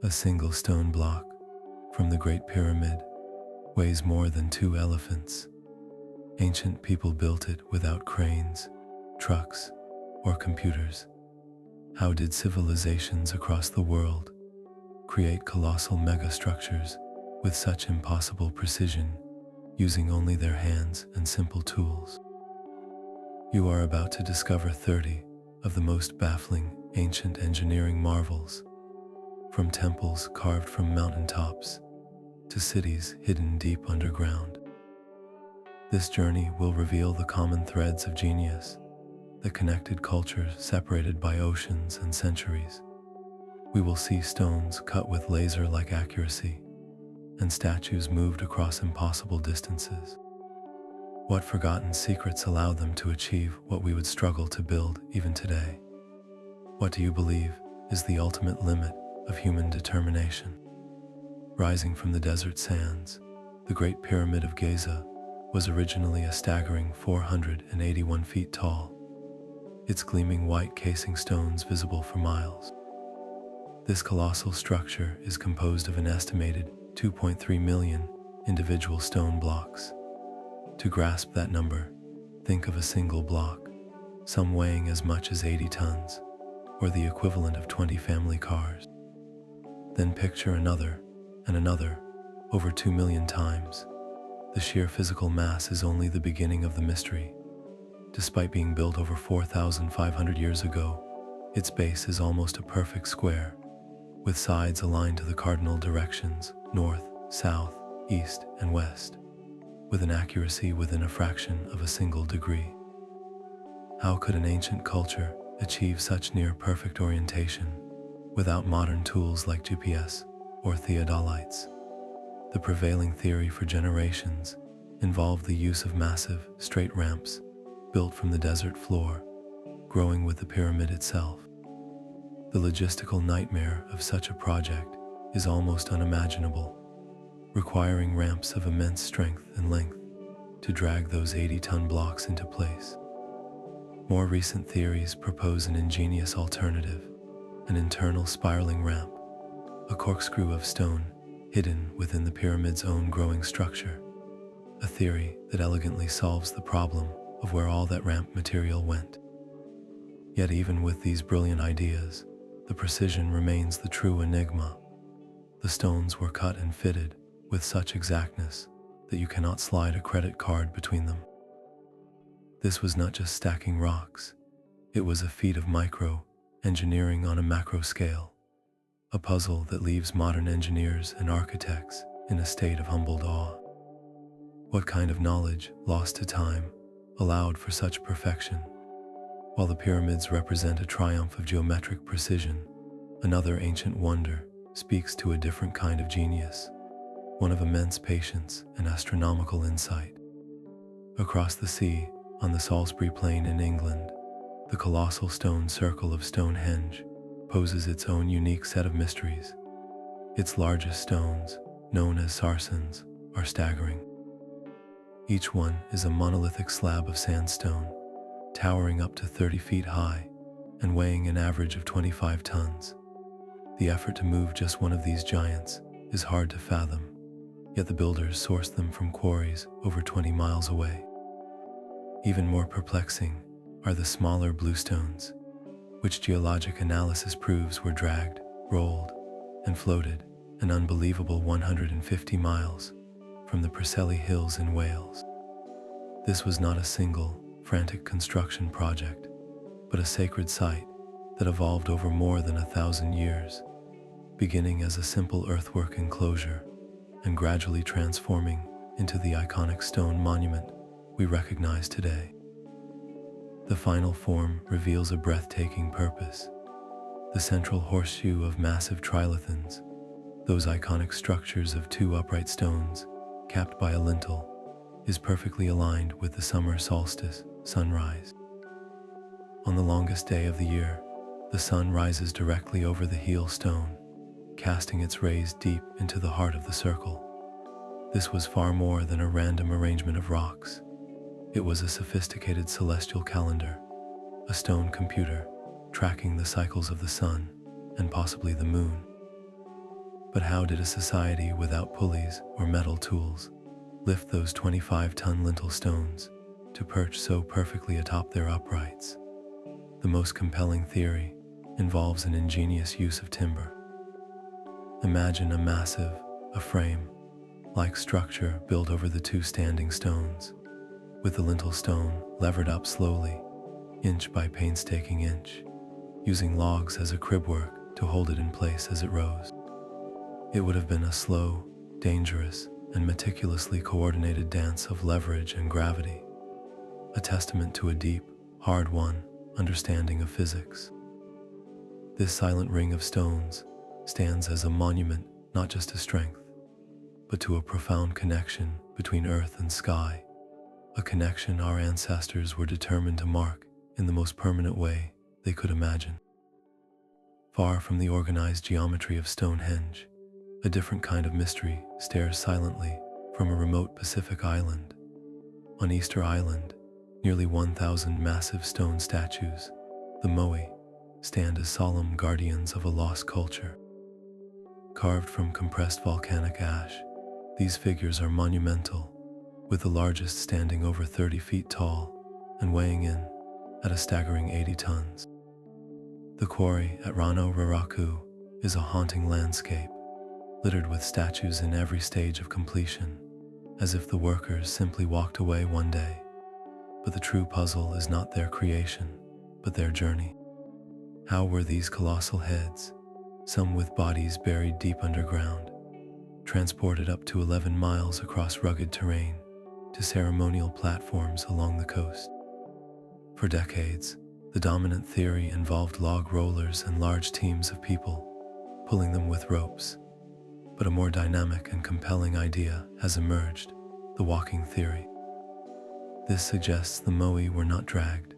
A single stone block from the Great Pyramid weighs more than 2 elephants. Ancient people built it without cranes, trucks, or computers. How did civilizations across the world create colossal megastructures with such impossible precision, using only their hands and simple tools? You are about to discover 30 of the most baffling ancient engineering marvels, from temples carved from mountaintops to cities hidden deep underground. This journey will reveal the common threads of genius that connected cultures separated by oceans and centuries. We will see stones cut with laser-like accuracy and statues moved across impossible distances. What forgotten secrets allow them to achieve what we would struggle to build even today? What do you believe is the ultimate limit of human determination? Rising from the desert sands, the Great Pyramid of Giza was originally a staggering 481 feet tall, its gleaming white casing stones visible for miles. This colossal structure is composed of an estimated 2.3 million individual stone blocks. To grasp that number, think of a single block, some weighing as much as 80 tons, or the equivalent of 20 family cars. Then picture another, and another, over 2 million times. The sheer physical mass is only the beginning of the mystery. Despite being built over 4,500 years ago, its base is almost a perfect square, with sides aligned to the cardinal directions, north, south, east, and west, with an accuracy within a fraction of a single degree. How could an ancient culture achieve such near-perfect orientation without modern tools like GPS or theodolites? The prevailing theory for generations involved the use of massive, straight ramps built from the desert floor, growing with the pyramid itself. The logistical nightmare of such a project is almost unimaginable, requiring ramps of immense strength and length to drag those 80-ton blocks into place. More recent theories propose an ingenious alternative, an internal spiraling ramp, a corkscrew of stone hidden within the pyramid's own growing structure, a theory that elegantly solves the problem of where all that ramp material went. Yet even with these brilliant ideas, the precision remains the true enigma. The stones were cut and fitted with such exactness that you cannot slide a credit card between them. This was not just stacking rocks, it was a feat of micro-engineering on a macro scale, a puzzle that leaves modern engineers and architects in a state of humbled awe. What kind of knowledge, lost to time, allowed for such perfection? While the pyramids represent a triumph of geometric precision, another ancient wonder speaks to a different kind of genius, one of immense patience and astronomical insight. Across the sea, on the Salisbury Plain in England, the colossal stone circle of Stonehenge poses its own unique set of mysteries. Its largest stones, known as sarsens, are staggering. Each one is a monolithic slab of sandstone, towering up to 30 feet high and weighing an average of 25 tons. The effort to move just one of these giants is hard to fathom, yet the builders sourced them from quarries over 20 miles away. Even more perplexing are the smaller bluestones, which geologic analysis proves were dragged, rolled, and floated an unbelievable 150 miles from the Preseli Hills in Wales. This was not a single, frantic construction project, but a sacred site that evolved over more than 1,000 years, beginning as a simple earthwork enclosure and gradually transforming into the iconic stone monument we recognize today. The final form reveals a breathtaking purpose. The central horseshoe of massive trilithons, those iconic structures of two upright stones capped by a lintel, is perfectly aligned with the summer solstice sunrise. On the longest day of the year, the sun rises directly over the heel stone, casting its rays deep into the heart of the circle. This was far more than a random arrangement of rocks. It was a sophisticated celestial calendar, a stone computer tracking the cycles of the sun and possibly the moon. But how did a society without pulleys or metal tools lift those 25-ton lintel stones to perch so perfectly atop their uprights? The most compelling theory involves an ingenious use of timber. Imagine a massive, frame-like structure built over the two standing stones, with the lintel stone levered up slowly, inch by painstaking inch, using logs as a cribwork to hold it in place as it rose. It would have been a slow, dangerous, and meticulously coordinated dance of leverage and gravity, a testament to a deep, hard-won understanding of physics. This silent ring of stones stands as a monument not just to strength, but to a profound connection between earth and sky, a connection our ancestors were determined to mark in the most permanent way they could imagine. Far from the organized geometry of Stonehenge, a different kind of mystery stares silently from a remote Pacific island. On Easter Island, nearly 1,000 massive stone statues, the moai, stand as solemn guardians of a lost culture. Carved from compressed volcanic ash, these figures are monumental, with the largest standing over 30 feet tall and weighing in at a staggering 80 tons. The quarry at Rano Raraku is a haunting landscape, littered with statues in every stage of completion, as if the workers simply walked away one day. But the true puzzle is not their creation, but their journey. How were these colossal heads, some with bodies buried deep underground, transported up to 11 miles across rugged terrain to ceremonial platforms along the coast? For decades, the dominant theory involved log rollers and large teams of people pulling them with ropes. But a more dynamic and compelling idea has emerged, the walking theory. This suggests the moai were not dragged,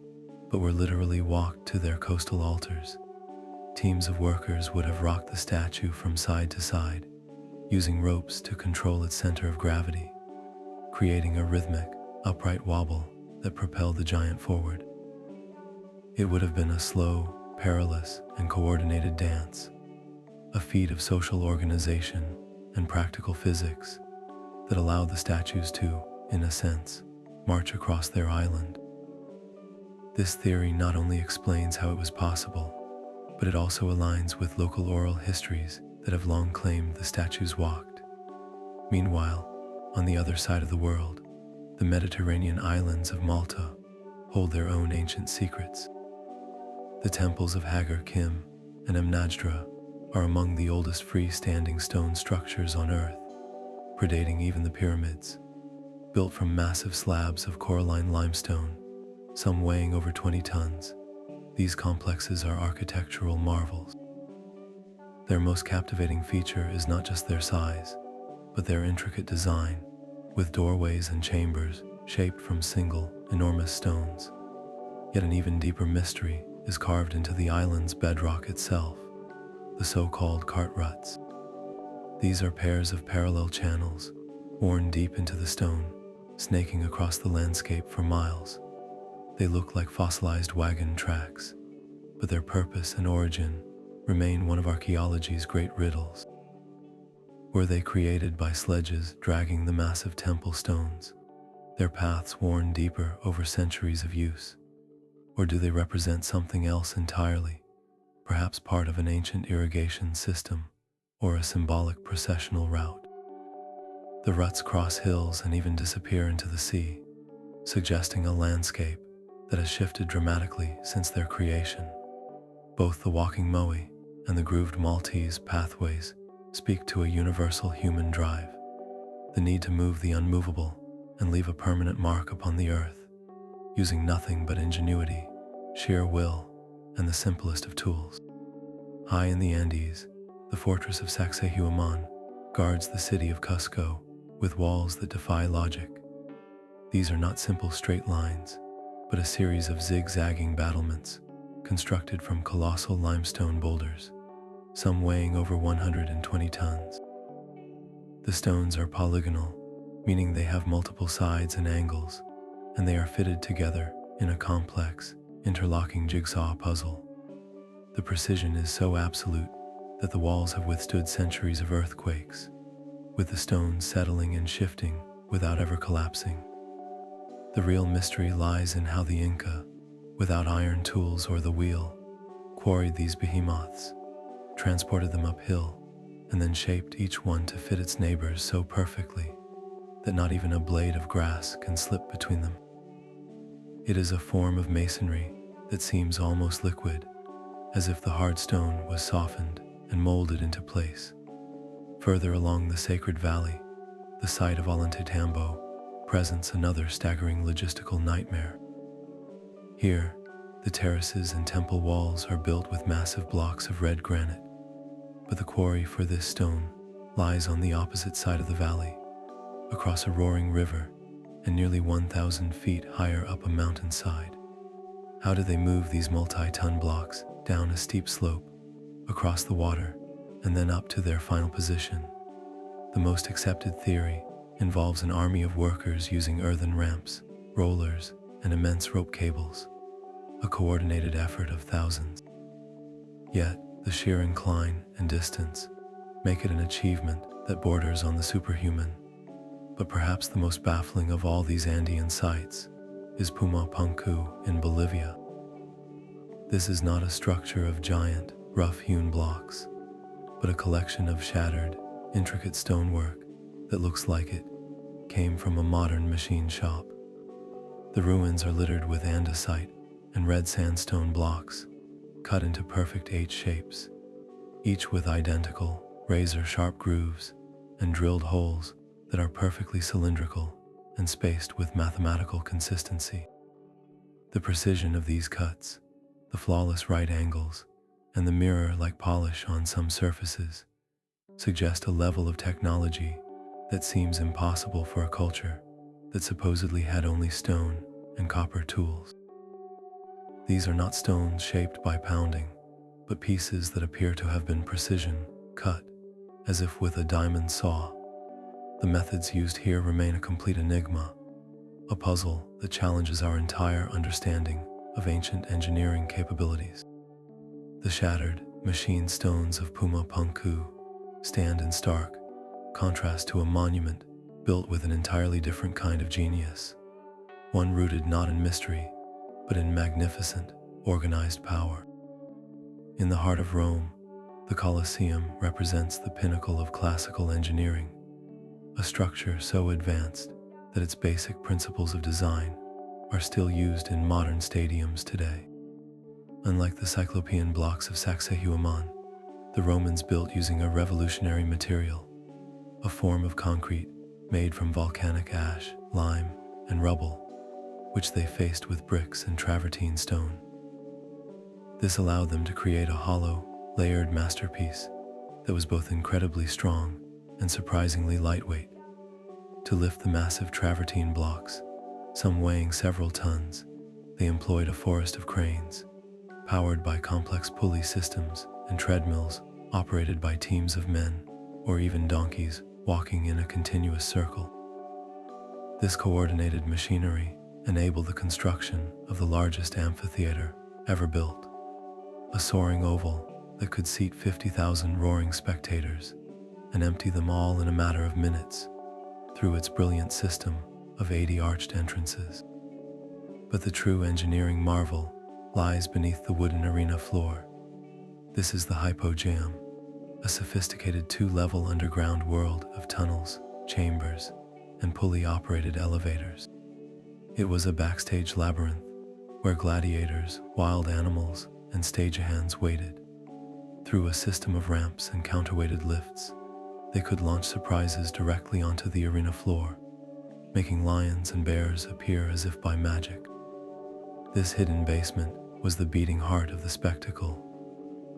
but were literally walked to their coastal altars. Teams of workers would have rocked the statue from side to side, using ropes to control its center of gravity, creating a rhythmic, upright wobble that propelled the giant forward. It would have been a slow, perilous, and coordinated dance, a feat of social organization and practical physics that allowed the statues to, in a sense, march across their island. This theory not only explains how it was possible, but it also aligns with local oral histories that have long claimed the statues walked. Meanwhile, on the other side of the world, the Mediterranean islands of Malta hold their own ancient secrets. The temples of Hagar Kim and Amnajdra are among the oldest freestanding stone structures on Earth, predating even the pyramids. Built from massive slabs of coralline limestone, some weighing over 20 tons, these complexes are architectural marvels. Their most captivating feature is not just their size, but their intricate design, with doorways and chambers shaped from single, enormous stones. Yet an even deeper mystery is carved into the island's bedrock itself, the so-called cart ruts. These are pairs of parallel channels, worn deep into the stone, snaking across the landscape for miles. They look like fossilized wagon tracks, but their purpose and origin remain one of archaeology's great riddles. Were they created by sledges dragging the massive temple stones, their paths worn deeper over centuries of use? Or do they represent something else entirely, perhaps part of an ancient irrigation system or a symbolic processional route? The ruts cross hills and even disappear into the sea, suggesting a landscape that has shifted dramatically since their creation. Both the walking moai and the grooved Maltese pathways speak to a universal human drive, the need to move the unmovable and leave a permanent mark upon the earth, using nothing but ingenuity, sheer will, and the simplest of tools. High in the Andes, the fortress of Sacsayhuaman guards the city of Cusco with walls that defy logic. These are not simple straight lines, but a series of zigzagging battlements constructed from colossal limestone boulders, some weighing over 120 tons. The stones are polygonal, meaning they have multiple sides and angles, and they are fitted together in a complex, interlocking jigsaw puzzle. The precision is so absolute that the walls have withstood centuries of earthquakes, with the stones settling and shifting without ever collapsing. The real mystery lies in how the Inca, without iron tools or the wheel, quarried these behemoths, transported them uphill, and then shaped each one to fit its neighbors so perfectly that not even a blade of grass can slip between them. It is a form of masonry that seems almost liquid, as if the hard stone was softened and molded into place. Further along the sacred valley, the site of Ollantaytambo presents another staggering logistical nightmare. Here, the terraces and temple walls are built with massive blocks of red granite, but the quarry for this stone lies on the opposite side of the valley, across a roaring river and nearly 1,000 feet higher up a mountainside. How do they move these multi-ton blocks down a steep slope, across the water, and then up to their final position? The most accepted theory involves an army of workers using earthen ramps, rollers, and immense rope cables, a coordinated effort of thousands. Yet, the sheer incline and distance make it an achievement that borders on the superhuman. But perhaps the most baffling of all these Andean sites is Pumapunku in Bolivia. This is not a structure of giant, rough-hewn blocks, but a collection of shattered, intricate stonework that looks like it came from a modern machine shop. The ruins are littered with andesite and red sandstone blocks, cut into perfect H shapes, each with identical, razor-sharp grooves and drilled holes that are perfectly cylindrical and spaced with mathematical consistency. The precision of these cuts, the flawless right angles, and the mirror-like polish on some surfaces suggest a level of technology that seems impossible for a culture that supposedly had only stone and copper tools. These are not stones shaped by pounding, but pieces that appear to have been precision cut, as if with a diamond saw. The methods used here remain a complete enigma, a puzzle that challenges our entire understanding of ancient engineering capabilities. The shattered, machine stones of Pumapunku stand in stark contrast to a monument built with an entirely different kind of genius, one rooted not in mystery, but in magnificent, organized power. In the heart of Rome, the Colosseum represents the pinnacle of classical engineering, a structure so advanced that its basic principles of design are still used in modern stadiums today. Unlike the Cyclopean blocks of Sacsayhuaman, the Romans built using a revolutionary material, a form of concrete made from volcanic ash, lime, and rubble, which they faced with bricks and travertine stone. This allowed them to create a hollow, layered masterpiece that was both incredibly strong and surprisingly lightweight. To lift the massive travertine blocks, some weighing several tons, they employed a forest of cranes, powered by complex pulley systems and treadmills operated by teams of men, or even donkeys walking in a continuous circle. This coordinated machinery enabled the construction of the largest amphitheater ever built, a soaring oval that could seat 50,000 roaring spectators and empty them all in a matter of minutes through its brilliant system of 80 arched entrances. But the true engineering marvel lies beneath the wooden arena floor. This is the hypogeum, a sophisticated two-level underground world of tunnels, chambers, and pulley-operated elevators. It was a backstage labyrinth where gladiators, wild animals, and stagehands waited. Through a system of ramps and counterweighted lifts, they could launch surprises directly onto the arena floor, making lions and bears appear as if by magic. This hidden basement was the beating heart of the spectacle,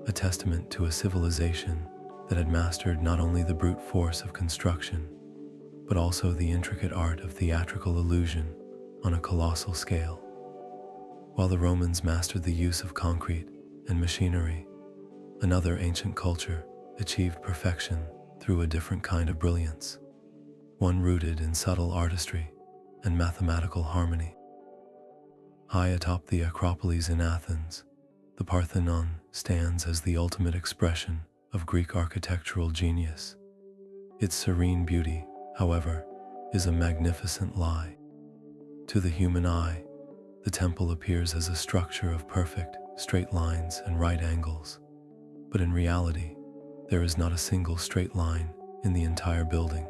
a testament to a civilization that had mastered not only the brute force of construction, but also the intricate art of theatrical illusion on a colossal scale. While the Romans mastered the use of concrete and machinery, another ancient culture achieved perfection through a different kind of brilliance, one rooted in subtle artistry and mathematical harmony. High atop the Acropolis in Athens, the Parthenon stands as the ultimate expression of Greek architectural genius. Its serene beauty, however, is a magnificent lie. To the human eye, the temple appears as a structure of perfect, straight lines and right angles. But in reality, there is not a single straight line in the entire building.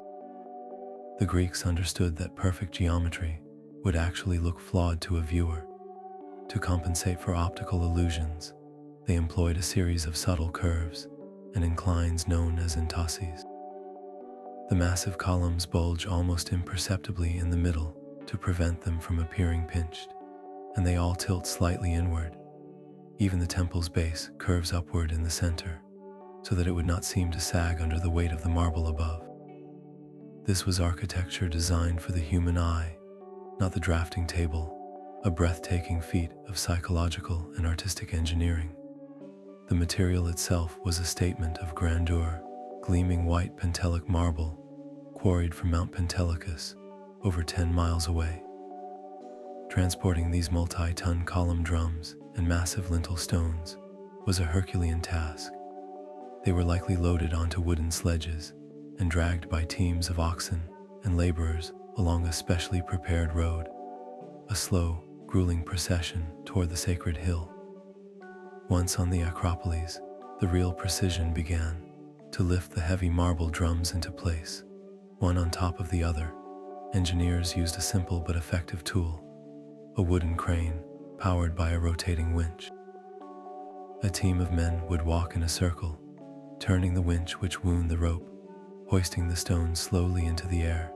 The Greeks understood that perfect geometry would actually look flawed to a viewer. To compensate for optical illusions, they employed a series of subtle curves and inclines known as entases. The massive columns bulge almost imperceptibly in the middle to prevent them from appearing pinched, and they all tilt slightly inward. Even the temple's base curves upward in the center, so that it would not seem to sag under the weight of the marble above. This was architecture designed for the human eye, not the drafting table, a breathtaking feat of psychological and artistic engineering. The material itself was a statement of grandeur, gleaming white Pentelic marble, quarried from Mount Pentelicus, over 10 miles away. Transporting these multi-ton column drums and massive lintel stones was a Herculean task. They were likely loaded onto wooden sledges and dragged by teams of oxen and laborers along a specially prepared road, a slow, grueling procession toward the sacred hill. Once on the Acropolis, the real precision began. To lift the heavy marble drums into place, one on top of the other, engineers used a simple but effective tool, a wooden crane powered by a rotating winch. A team of men would walk in a circle, turning the winch which wound the rope, hoisting the stones slowly into the air.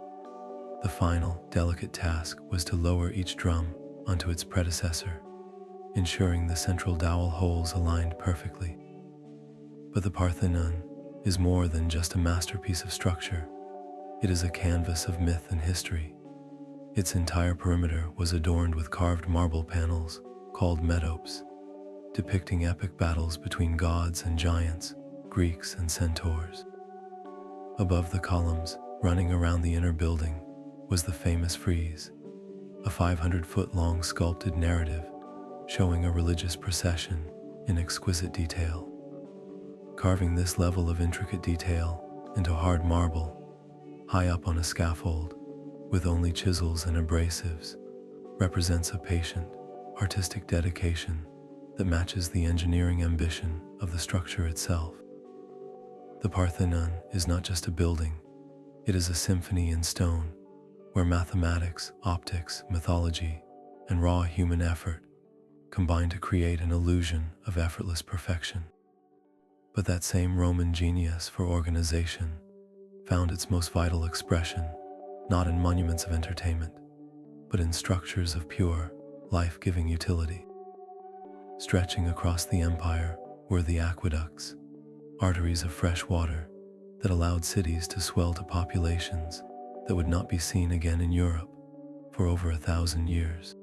The final, delicate task was to lower each drum onto its predecessor, ensuring the central dowel holes aligned perfectly. But the Parthenon is more than just a masterpiece of structure. It is a canvas of myth and history. Its entire perimeter was adorned with carved marble panels called metopes, depicting epic battles between gods and giants, Greeks and centaurs. Above the columns, running around the inner building, was the famous frieze, a 500-foot-long sculpted narrative showing a religious procession in exquisite detail. Carving this level of intricate detail into hard marble, high up on a scaffold, with only chisels and abrasives, represents a patient, artistic dedication that matches the engineering ambition of the structure itself. The Parthenon is not just a building, it is a symphony in stone, where mathematics, optics, mythology, and raw human effort combine to create an illusion of effortless perfection. But that same Roman genius for organization found its most vital expression not in monuments of entertainment, but in structures of pure, life-giving utility. Stretching across the empire were the aqueducts, arteries of fresh water that allowed cities to swell to populations that would not be seen again in Europe for over 1,000 years.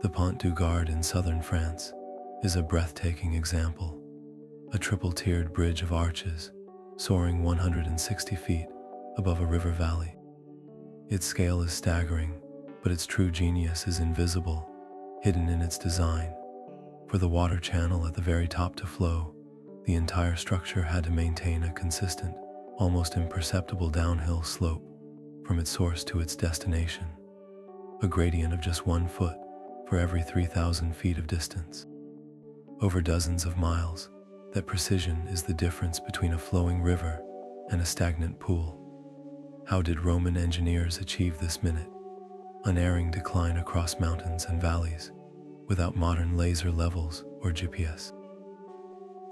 The Pont du Gard in southern France is a breathtaking example, a triple-tiered bridge of arches soaring 160 feet above a river valley. Its scale is staggering, but its true genius is invisible, hidden in its design. For the water channel at the very top to flow, the entire structure had to maintain a consistent, almost imperceptible downhill slope from its source to its destination, a gradient of just 1 foot for every 3,000 feet of distance. Over dozens of miles, that precision is the difference between a flowing river and a stagnant pool. How did Roman engineers achieve this minute, unerring decline across mountains and valleys without modern laser levels or GPS?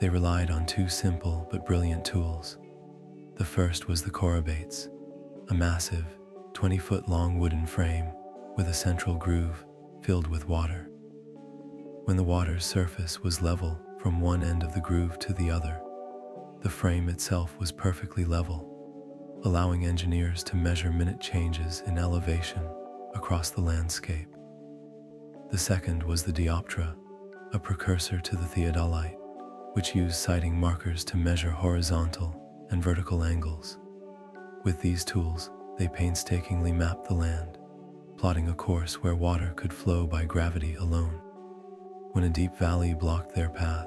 They relied on 2 simple but brilliant tools. The first was the chorobates, a massive, 20-foot-long wooden frame with a central groove filled with water. When the water's surface was level from one end of the groove to the other, the frame itself was perfectly level, allowing engineers to measure minute changes in elevation across the landscape. The second was the dioptra, a precursor to the theodolite, which used sighting markers to measure horizontal and vertical angles. With these tools, they painstakingly mapped the land, plotting a course where water could flow by gravity alone. When a deep valley blocked their path,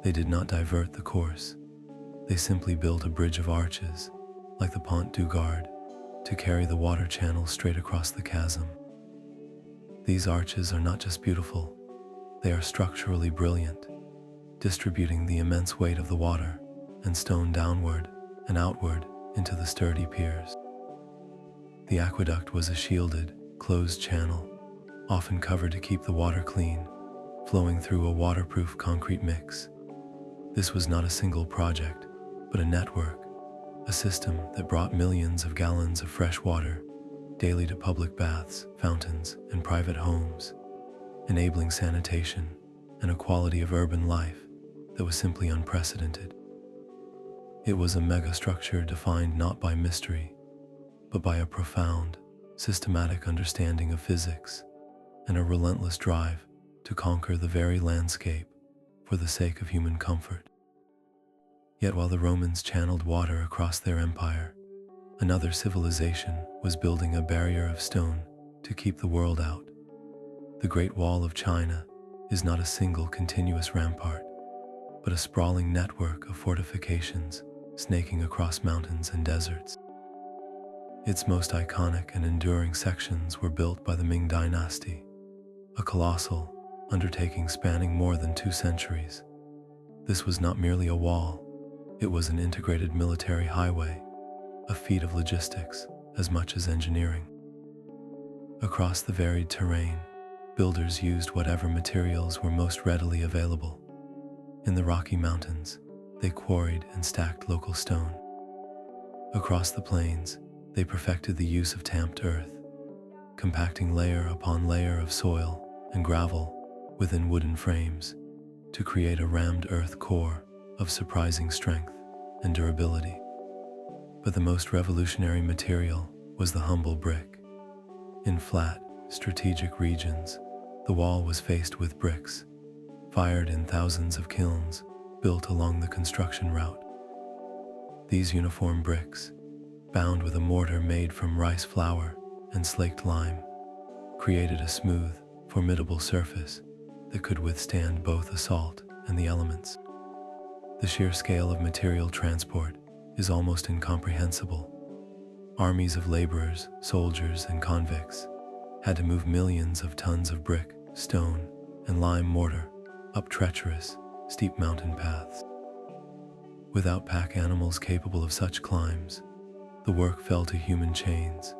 they did not divert the course. They simply built a bridge of arches, like the Pont du Gard, to carry the water channel straight across the chasm. These arches are not just beautiful, they are structurally brilliant, distributing the immense weight of the water and stone downward and outward into the sturdy piers. The aqueduct was a shielded, closed channel, often covered to keep the water clean, flowing through a waterproof concrete mix. This was not a single project, but a network, a system that brought millions of gallons of fresh water daily to public baths, fountains, and private homes, enabling sanitation and a quality of urban life that was simply unprecedented. It was a megastructure defined not by mystery, but by a profound, systematic understanding of physics and a relentless drive to conquer the very landscape for the sake of human comfort. Yet while the Romans channeled water across their empire, another civilization was building a barrier of stone to keep the world out. The Great Wall of China is not a single continuous rampart, but a sprawling network of fortifications snaking across mountains and deserts. Its most iconic and enduring sections were built by the Ming Dynasty, a colossal undertaking spanning more than 2 centuries. This was not merely a wall, it was an integrated military highway, a feat of logistics as much as engineering. Across the varied terrain, builders used whatever materials were most readily available. In the Rocky Mountains, they quarried and stacked local stone. Across the plains, they perfected the use of tamped earth, compacting layer upon layer of soil and gravel within wooden frames to create a rammed earth core of surprising strength and durability. But the most revolutionary material was the humble brick. In flat, strategic regions, the wall was faced with bricks, fired in thousands of kilns built along the construction route. These uniform bricks, bound with a mortar made from rice flour and slaked lime, created a smooth, formidable surface that could withstand both assault and the elements. The sheer scale of material transport is almost incomprehensible. Armies of laborers, soldiers, and convicts had to move millions of tons of brick, stone, and lime mortar up treacherous, steep mountain paths. Without pack animals capable of such climbs, the work fell to human chains,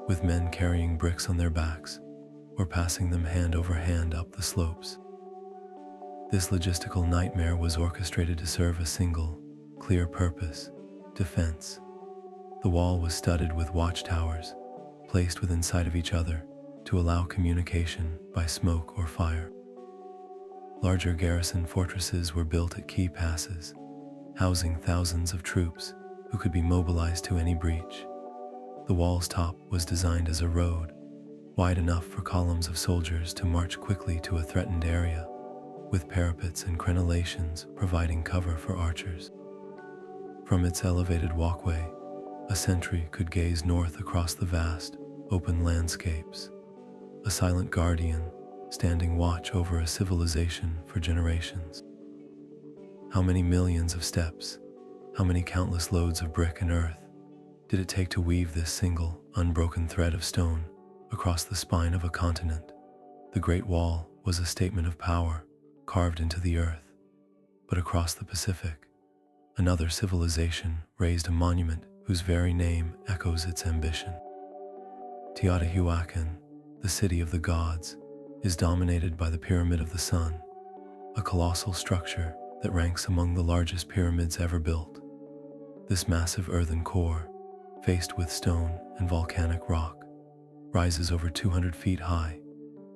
with men carrying bricks on their backs or passing them hand over hand up the slopes. This logistical nightmare was orchestrated to serve a single, clear purpose: defense. The wall was studded with watchtowers, placed within sight of each other to allow communication by smoke or fire. Larger garrison fortresses were built at key passes, housing thousands of troops who could be mobilized to any breach. The wall's top was designed as a road, wide enough for columns of soldiers to march quickly to a threatened area, with parapets and crenellations providing cover for archers. From its elevated walkway, a sentry could gaze north across the vast, open landscapes, a silent guardian standing watch over a civilization for generations. How many millions of steps, how many countless loads of brick and earth did it take to weave this single, unbroken thread of stone across the spine of a continent? The Great Wall was a statement of power carved into the earth. But across the Pacific, another civilization raised a monument whose very name echoes its ambition. Teotihuacan, the city of the gods, is dominated by the Pyramid of the Sun, a colossal structure that ranks among the largest pyramids ever built. This massive earthen core, faced with stone and volcanic rock, rises over 200 feet high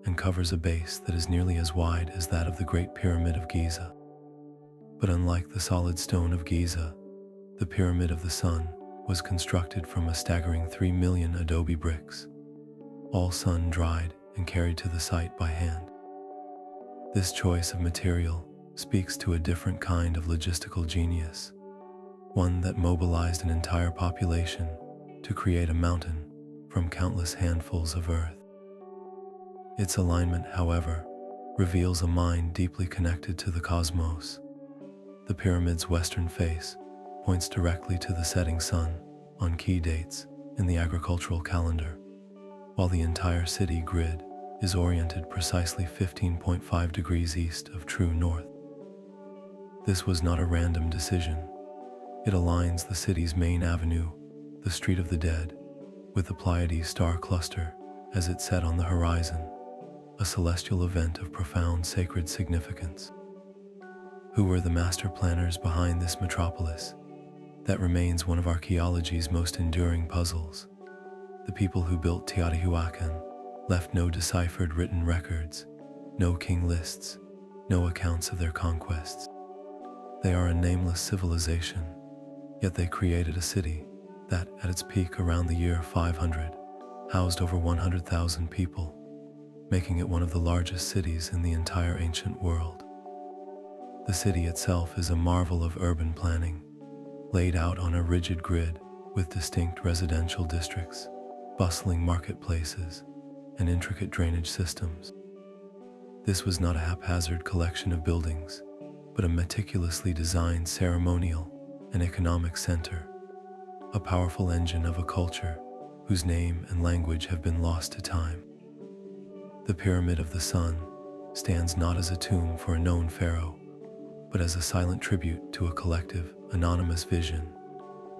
and covers a base that is nearly as wide as that of the Great Pyramid of Giza. But unlike the solid stone of Giza, the Pyramid of the Sun was constructed from a staggering 3 million adobe bricks, all sun-dried and carried to the site by hand. This choice of material speaks to a different kind of logistical genius, one that mobilized an entire population to create a mountain from countless handfuls of earth. Its alignment, however, reveals a mind deeply connected to the cosmos. The pyramid's western face points directly to the setting sun on key dates in the agricultural calendar, while the entire city grid is oriented precisely 15.5 degrees east of true north. This was not a random decision. It aligns the city's main avenue, the Street of the Dead, with the Pleiades star cluster as it set on the horizon, a celestial event of profound sacred significance. Who were the master planners behind this metropolis that remains one of archaeology's most enduring puzzles? The people who built Teotihuacan left no deciphered written records, no king lists, no accounts of their conquests. They are a nameless civilization, yet they created a city that, at its peak around the year 500, housed over 100,000 people, making it one of the largest cities in the entire ancient world. The city itself is a marvel of urban planning, laid out on a rigid grid with distinct residential districts, bustling marketplaces, and intricate drainage systems. This was not a haphazard collection of buildings, but a meticulously designed ceremonial and economic center, a powerful engine of a culture whose name and language have been lost to time. The Pyramid of the Sun stands not as a tomb for a known pharaoh, but as a silent tribute to a collective, anonymous vision,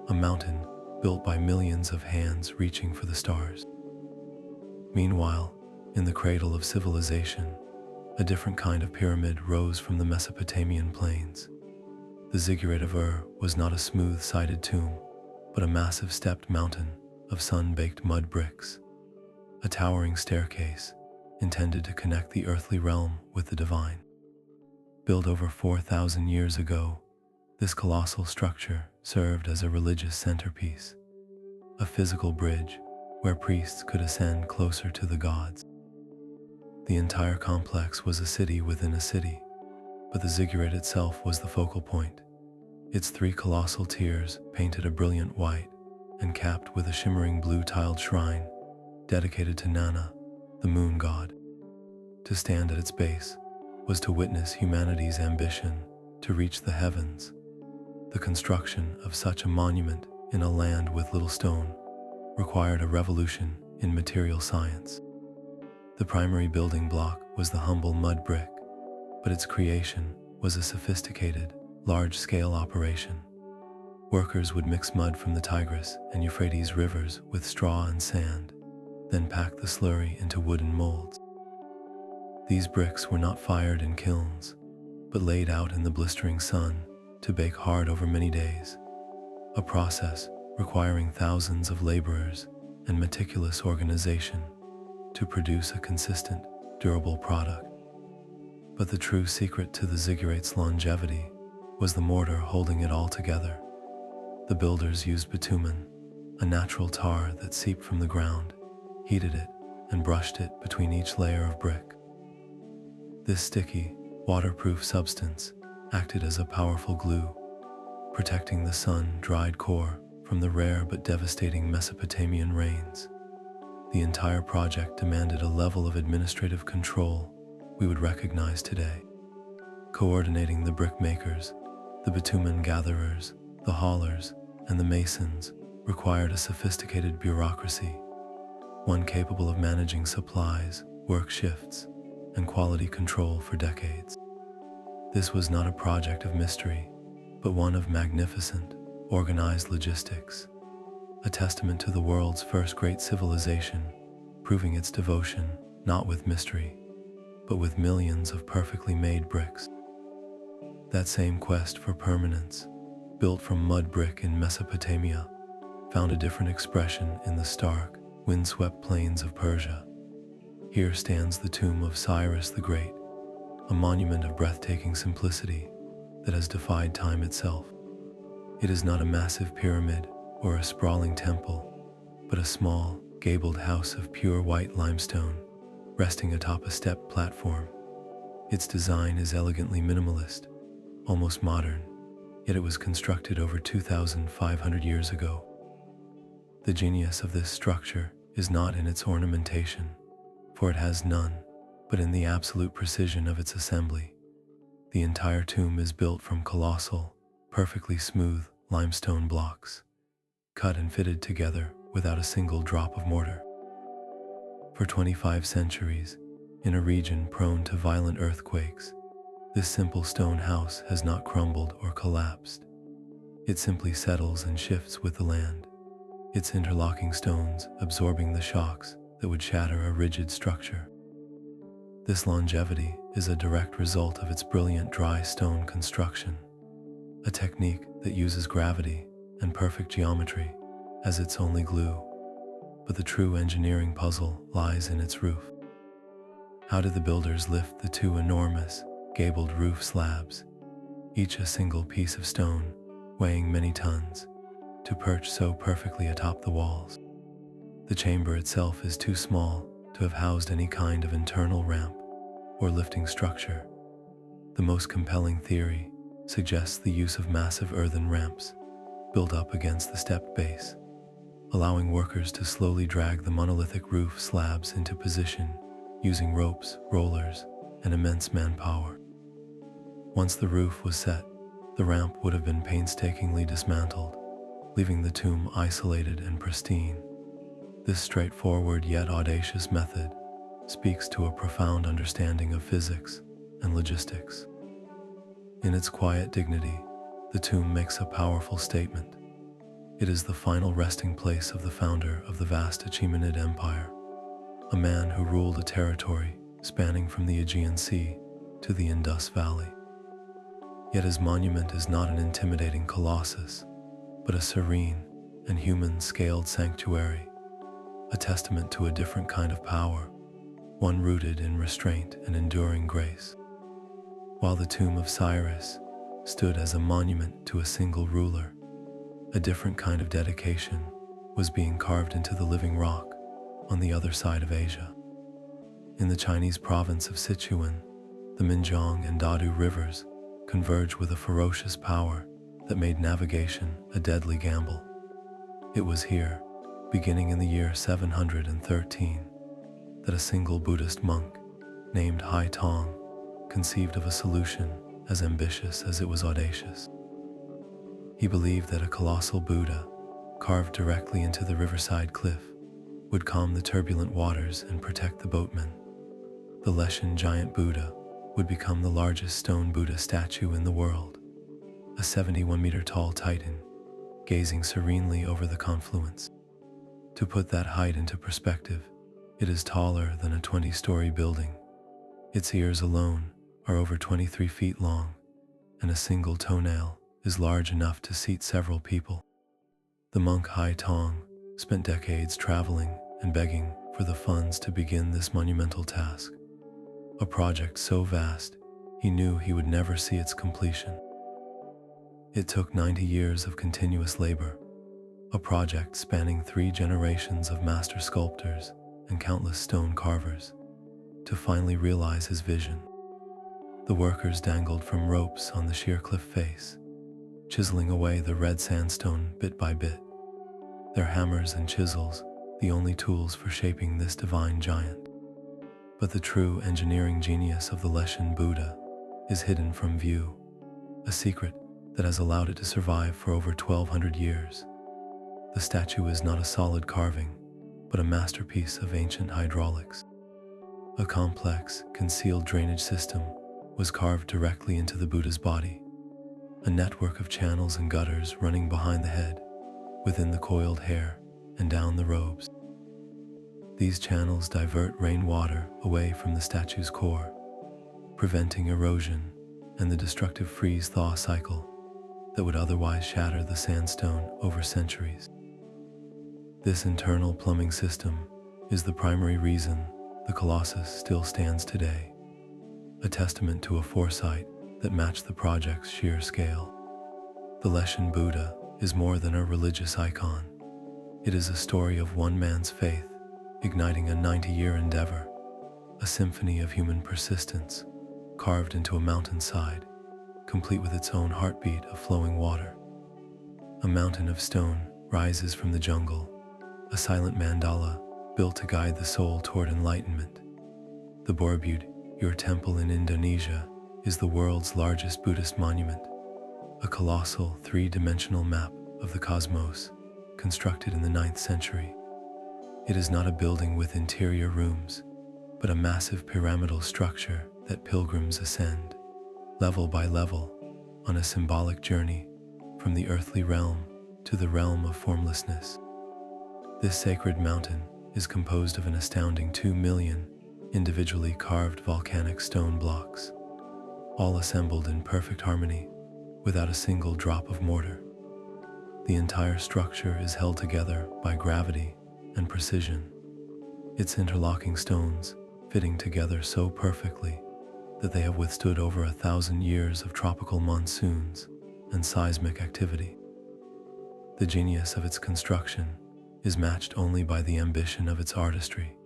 a mountain built by millions of hands reaching for the stars. Meanwhile, in the cradle of civilization, a different kind of pyramid rose from the Mesopotamian plains. The ziggurat of Ur was not a smooth-sided tomb, but a massive stepped mountain of sun-baked mud bricks, a towering staircase intended to connect the earthly realm with the divine. Built over 4,000 years ago, this colossal structure served as a religious centerpiece, a physical bridge where priests could ascend closer to the gods. The entire complex was a city within a city, but the ziggurat itself was the focal point. Its three colossal tiers, painted a brilliant white and capped with a shimmering blue-tiled shrine dedicated to Nana, the moon god. To stand at its base was to witness humanity's ambition to reach the heavens. The construction of such a monument in a land with little stone required a revolution in material science. The primary building block was the humble mud brick, but its creation was a sophisticated, large-scale operation. Workers would mix mud from the Tigris and Euphrates rivers with straw and sand, then pack the slurry into wooden molds. These bricks were not fired in kilns, but laid out in the blistering sun to bake hard over many days, a process requiring thousands of laborers and meticulous organization to produce a consistent, durable product. But the true secret to the ziggurat's longevity was the mortar holding it all together. The builders used bitumen, a natural tar that seeped from the ground, heated it, and brushed it between each layer of brick. This sticky, waterproof substance acted as a powerful glue, protecting the sun-dried core from the rare but devastating Mesopotamian rains. The entire project demanded a level of administrative control we would recognize today. Coordinating the brick makers, the bitumen gatherers, the haulers, and the masons required a sophisticated bureaucracy, one capable of managing supplies, work shifts, and quality control for decades. This was not a project of mystery, but one of magnificent, organized logistics, a testament to the world's first great civilization, proving its devotion not with mystery, but with millions of perfectly made bricks. That same quest for permanence, built from mud brick in Mesopotamia, found a different expression in the stark, windswept plains of Persia. Here stands the tomb of Cyrus the Great, a monument of breathtaking simplicity that has defied time itself. It is not a massive pyramid or a sprawling temple, but a small, gabled house of pure white limestone, resting atop a step platform. Its design is elegantly minimalist, almost modern, yet it was constructed over 2,500 years ago. The genius of this structure is not in its ornamentation, for it has none, but in the absolute precision of its assembly. The entire tomb is built from colossal, perfectly smooth limestone blocks, cut and fitted together without a single drop of mortar. For 25 centuries, in a region prone to violent earthquakes, this simple stone house has not crumbled or collapsed. It simply settles and shifts with the land, its interlocking stones absorbing the shocks that would shatter a rigid structure. This longevity is a direct result of its brilliant dry stone construction, a technique that uses gravity and perfect geometry as its only glue. But the true engineering puzzle lies in its roof. How did the builders lift the two enormous, gabled roof slabs, each a single piece of stone, weighing many tons, to perch so perfectly atop the walls? The chamber itself is too small to have housed any kind of internal ramp or lifting structure. The most compelling theory suggests the use of massive earthen ramps built up against the stepped base, allowing workers to slowly drag the monolithic roof slabs into position using ropes, rollers, and immense manpower. Once the roof was set, the ramp would have been painstakingly dismantled, leaving the tomb isolated and pristine. This straightforward yet audacious method speaks to a profound understanding of physics and logistics. In its quiet dignity, the tomb makes a powerful statement. It is the final resting place of the founder of the vast Achaemenid Empire, a man who ruled a territory spanning from the Aegean Sea to the Indus Valley. Yet his monument is not an intimidating colossus, but a serene and human-scaled sanctuary, a testament to a different kind of power, one rooted in restraint and enduring grace. While the tomb of Cyrus stood as a monument to a single ruler, a different kind of dedication was being carved into the living rock on the other side of Asia. In the Chinese province of Sichuan, the Minjiang and Dadu rivers converge with a ferocious power that made navigation a deadly gamble. It was here, beginning in the year 713, that a single Buddhist monk named Hai Tong conceived of a solution as ambitious as it was audacious. He believed that a colossal Buddha, carved directly into the riverside cliff, would calm the turbulent waters and protect the boatmen. The Leshan giant Buddha would become the largest stone Buddha statue in the world, a 71-meter-tall titan, gazing serenely over the confluence. To put that height into perspective, it is taller than a 20-story building. Its ears alone are over 23 feet long, and a single toenail is large enough to seat several people. The monk Hai Tong spent decades traveling and begging for the funds to begin this monumental task, a project so vast he knew he would never see its completion. It took 90 years of continuous labor, a project spanning 3 generations of master sculptors and countless stone carvers, to finally realize his vision. The workers dangled from ropes on the sheer cliff face, chiseling away the red sandstone bit by bit, their hammers and chisels the only tools for shaping this divine giant. But the true engineering genius of the Leshan Buddha is hidden from view, a secret that has allowed it to survive for over 1,200 years. The statue is not a solid carving, but a masterpiece of ancient hydraulics. A complex, concealed drainage system was carved directly into the Buddha's body, a network of channels and gutters running behind the head, within the coiled hair, and down the robes. These channels divert rainwater away from the statue's core, preventing erosion and the destructive freeze-thaw cycle that would otherwise shatter the sandstone over centuries. This internal plumbing system is the primary reason the Colossus still stands today, a testament to a foresight that matched the project's sheer scale. The Leshan Buddha is more than a religious icon. It is a story of one man's faith igniting a 90-year endeavor, a symphony of human persistence carved into a mountainside, complete with its own heartbeat of flowing water. A mountain of stone rises from the jungle, a silent mandala built to guide the soul toward enlightenment. The Borobudur temple in Indonesia is the world's largest Buddhist monument, a colossal three-dimensional map of the cosmos constructed in the 9th century. It is not a building with interior rooms, but a massive pyramidal structure that pilgrims ascend, level by level, on a symbolic journey from the earthly realm to the realm of formlessness. This sacred mountain is composed of an astounding 2 million individually carved volcanic stone blocks, all assembled in perfect harmony without a single drop of mortar. The entire structure is held together by gravity and precision, its interlocking stones fitting together so perfectly that they have withstood over 1,000 years of tropical monsoons and seismic activity. The genius of its construction is matched only by the ambition of its artistry.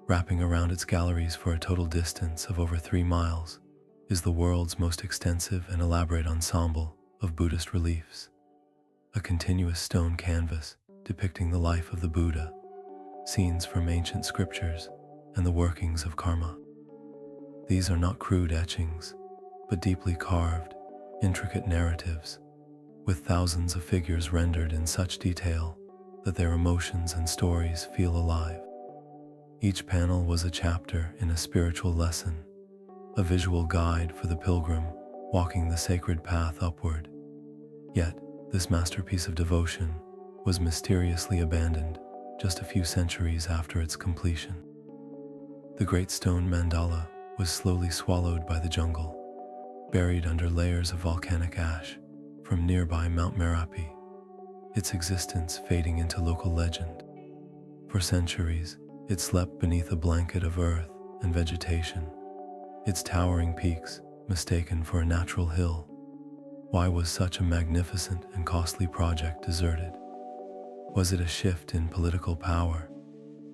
Wrapping around its galleries for a total distance of over 3 miles is the world's most extensive and elaborate ensemble of Buddhist reliefs, a continuous stone canvas depicting the life of the Buddha, scenes from ancient scriptures, and the workings of karma. These are not crude etchings, but deeply carved, intricate narratives, with thousands of figures rendered in such detail that their emotions and stories feel alive. Each panel was a chapter in a spiritual lesson, a visual guide for the pilgrim walking the sacred path upward. Yet, this masterpiece of devotion was mysteriously abandoned just a few centuries after its completion. The great stone mandala was slowly swallowed by the jungle, buried under layers of volcanic ash from nearby Mount Merapi, its existence fading into local legend. For centuries, it slept beneath a blanket of earth and vegetation, its towering peaks mistaken for a natural hill. Why was such a magnificent and costly project deserted? Was it a shift in political power,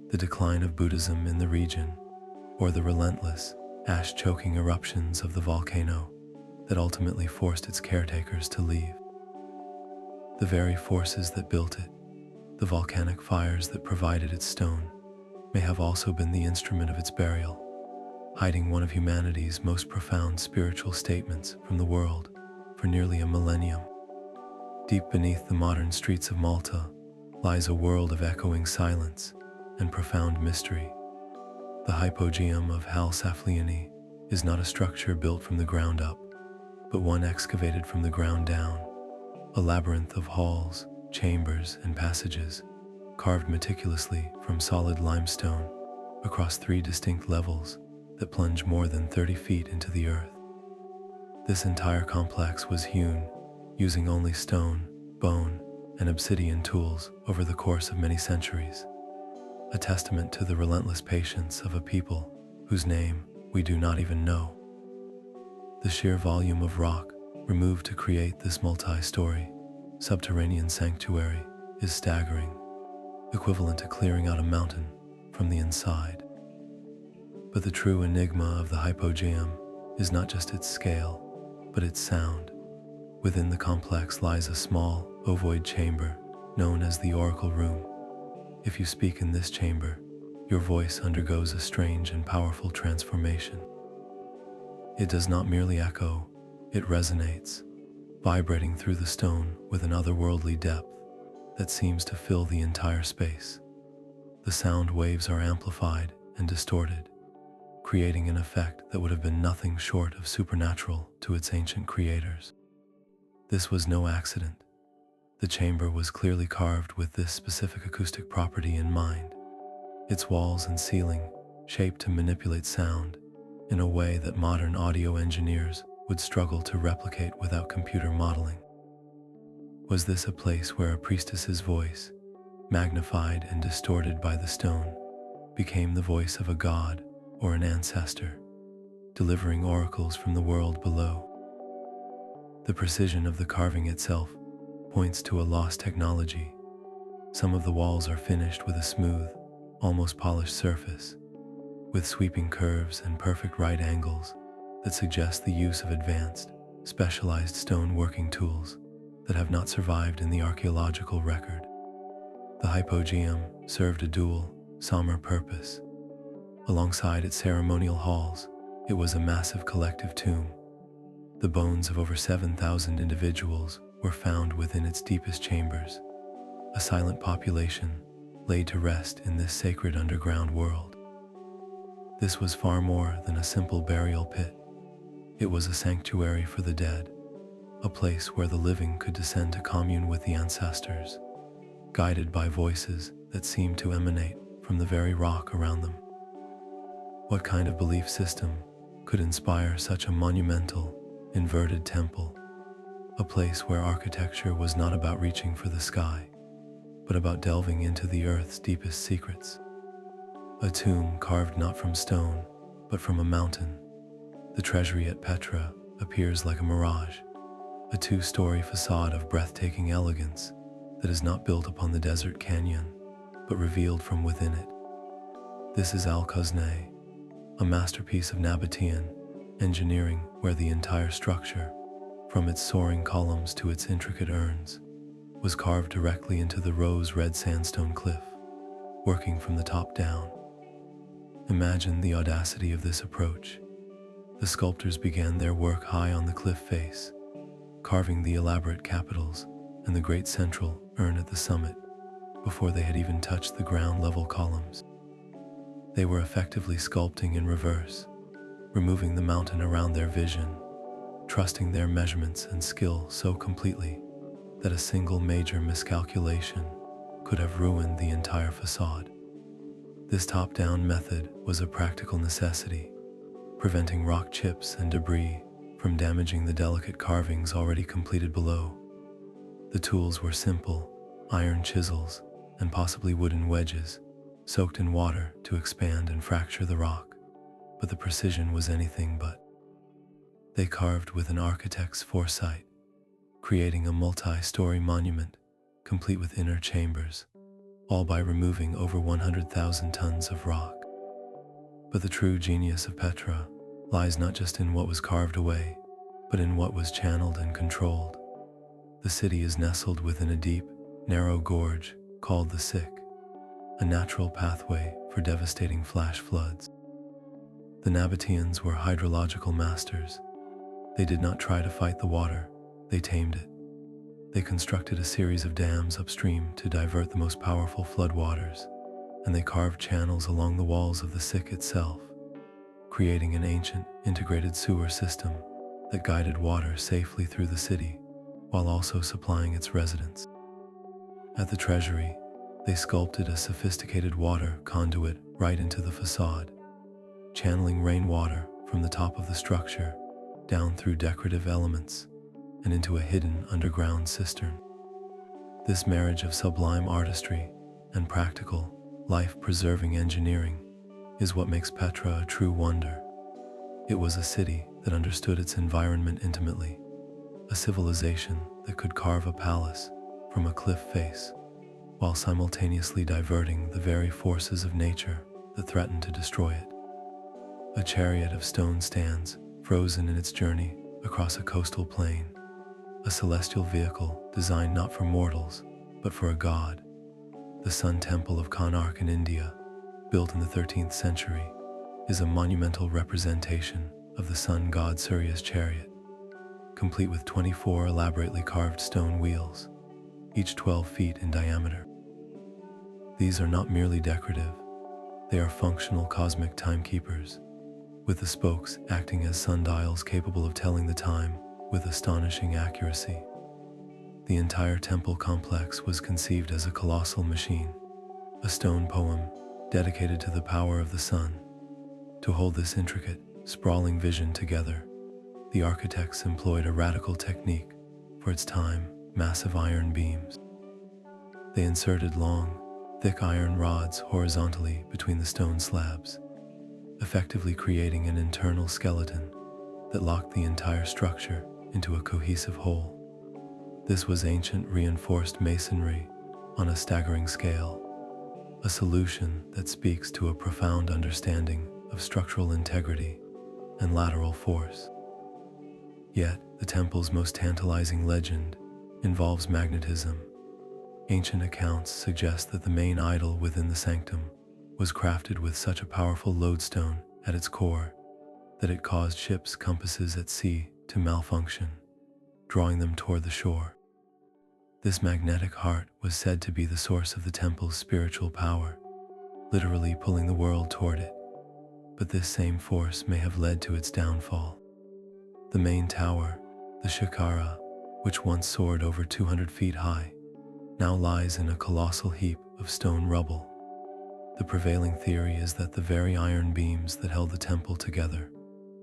the decline of Buddhism in the region, or the relentless, ash-choking eruptions of the volcano that ultimately forced its caretakers to leave? The very forces that built it, the volcanic fires that provided its stone, may have also been the instrument of its burial, hiding one of humanity's most profound spiritual statements from the world for nearly a millennium. Deep beneath the modern streets of Malta lies a world of echoing silence and profound mystery. The hypogeum of Hal Saflieni is not a structure built from the ground up, but one excavated from the ground down, a labyrinth of halls, chambers, and passages, carved meticulously from solid limestone across 3 distinct levels that plunge more than 30 feet into the earth. This entire complex was hewn using only stone, bone, and obsidian tools over the course of many centuries, a testament to the relentless patience of a people whose name we do not even know. The sheer volume of rock removed to create this multi-story, subterranean sanctuary is staggering, equivalent to clearing out a mountain from the inside. But the true enigma of the hypogeum is not just its scale, but its sound. Within the complex lies a small, ovoid chamber known as the oracle room. If you speak in this chamber, your voice undergoes a strange and powerful transformation. It does not merely echo, it resonates, vibrating through the stone with an otherworldly depth that seems to fill the entire space. The sound waves are amplified and distorted, creating an effect that would have been nothing short of supernatural to its ancient creators. This was no accident. The chamber was clearly carved with this specific acoustic property in mind, its walls and ceiling shaped to manipulate sound in a way that modern audio engineers would struggle to replicate without computer modeling. Was this a place where a priestess's voice, magnified and distorted by the stone, became the voice of a god or an ancestor, delivering oracles from the world below? The precision of the carving itself points to a lost technology. Some of the walls are finished with a smooth, almost polished surface, with sweeping curves and perfect right angles that suggest the use of advanced, specialized stone working tools that have not survived in the archaeological record. The hypogeum served a dual, somber purpose. Alongside its ceremonial halls, it was a massive collective tomb. The bones of over 7,000 individuals were found within its deepest chambers, a silent population laid to rest in this sacred underground world. This was far more than a simple burial pit. It was a sanctuary for the dead, a place where the living could descend to commune with the ancestors, guided by voices that seemed to emanate from the very rock around them. What kind of belief system could inspire such a monumental, inverted temple, a place where architecture was not about reaching for the sky, but about delving into the earth's deepest secrets? A tomb carved not from stone, but from a mountain. The treasury at Petra appears like a mirage, a two-story facade of breathtaking elegance that is not built upon the desert canyon, but revealed from within it. This is Al-Khuzneh, a masterpiece of Nabatean engineering where the entire structure, from its soaring columns to its intricate urns, was carved directly into the rose-red sandstone cliff, working from the top down. Imagine the audacity of this approach. The sculptors began their work high on the cliff face, carving the elaborate capitals and the great central urn at the summit before they had even touched the ground-level columns. They were effectively sculpting in reverse, removing the mountain around their vision, trusting their measurements and skill so completely that a single major miscalculation could have ruined the entire facade. This top-down method was a practical necessity, preventing rock chips and debris from damaging the delicate carvings already completed below. The tools were simple, iron chisels and possibly wooden wedges, soaked in water to expand and fracture the rock, but the precision was anything but. They carved with an architect's foresight, creating a multi-story monument complete with inner chambers, all by removing over 100,000 tons of rock. But the true genius of Petra lies not just in what was carved away, but in what was channeled and controlled. The city is nestled within a deep, narrow gorge called the Sick, a natural pathway for devastating flash floods. The Nabateans were hydrological masters. They did not try to fight the water, they tamed it. They constructed a series of dams upstream to divert the most powerful floodwaters, and they carved channels along the walls of the Sick itself, creating an ancient, integrated sewer system that guided water safely through the city, while also supplying its residents. At the treasury, they sculpted a sophisticated water conduit right into the facade, channeling rainwater from the top of the structure down through decorative elements and into a hidden underground cistern. This marriage of sublime artistry and practical, life-preserving engineering is what makes Petra a true wonder. It was a city that understood its environment intimately, a civilization that could carve a palace from a cliff face, while simultaneously diverting the very forces of nature that threatened to destroy it. A chariot of stone stands, frozen in its journey across a coastal plain, a celestial vehicle designed not for mortals, but for a god. The Sun Temple of Konark in India, built in the 13th century, is a monumental representation of the sun god Surya's chariot, complete with 24 elaborately carved stone wheels, each 12 feet in diameter. These are not merely decorative, they are functional cosmic timekeepers, with the spokes acting as sundials capable of telling the time with astonishing accuracy. The entire temple complex was conceived as a colossal machine, a stone poem dedicated to the power of the sun. To hold this intricate, sprawling vision together, the architects employed a radical technique for its time: massive iron beams. They inserted long, thick iron rods horizontally between the stone slabs, effectively creating an internal skeleton that locked the entire structure into a cohesive whole. This was ancient reinforced masonry on a staggering scale, a solution that speaks to a profound understanding of structural integrity and lateral force. Yet, the temple's most tantalizing legend involves magnetism. Ancient accounts suggest that the main idol within the sanctum was crafted with such a powerful lodestone at its core that it caused ships' compasses at sea to malfunction, drawing them toward the shore. This magnetic heart was said to be the source of the temple's spiritual power, literally pulling the world toward it. But this same force may have led to its downfall. The main tower, the Shikara, which once soared over 200 feet high, now lies in a colossal heap of stone rubble. The prevailing theory is that the very iron beams that held the temple together,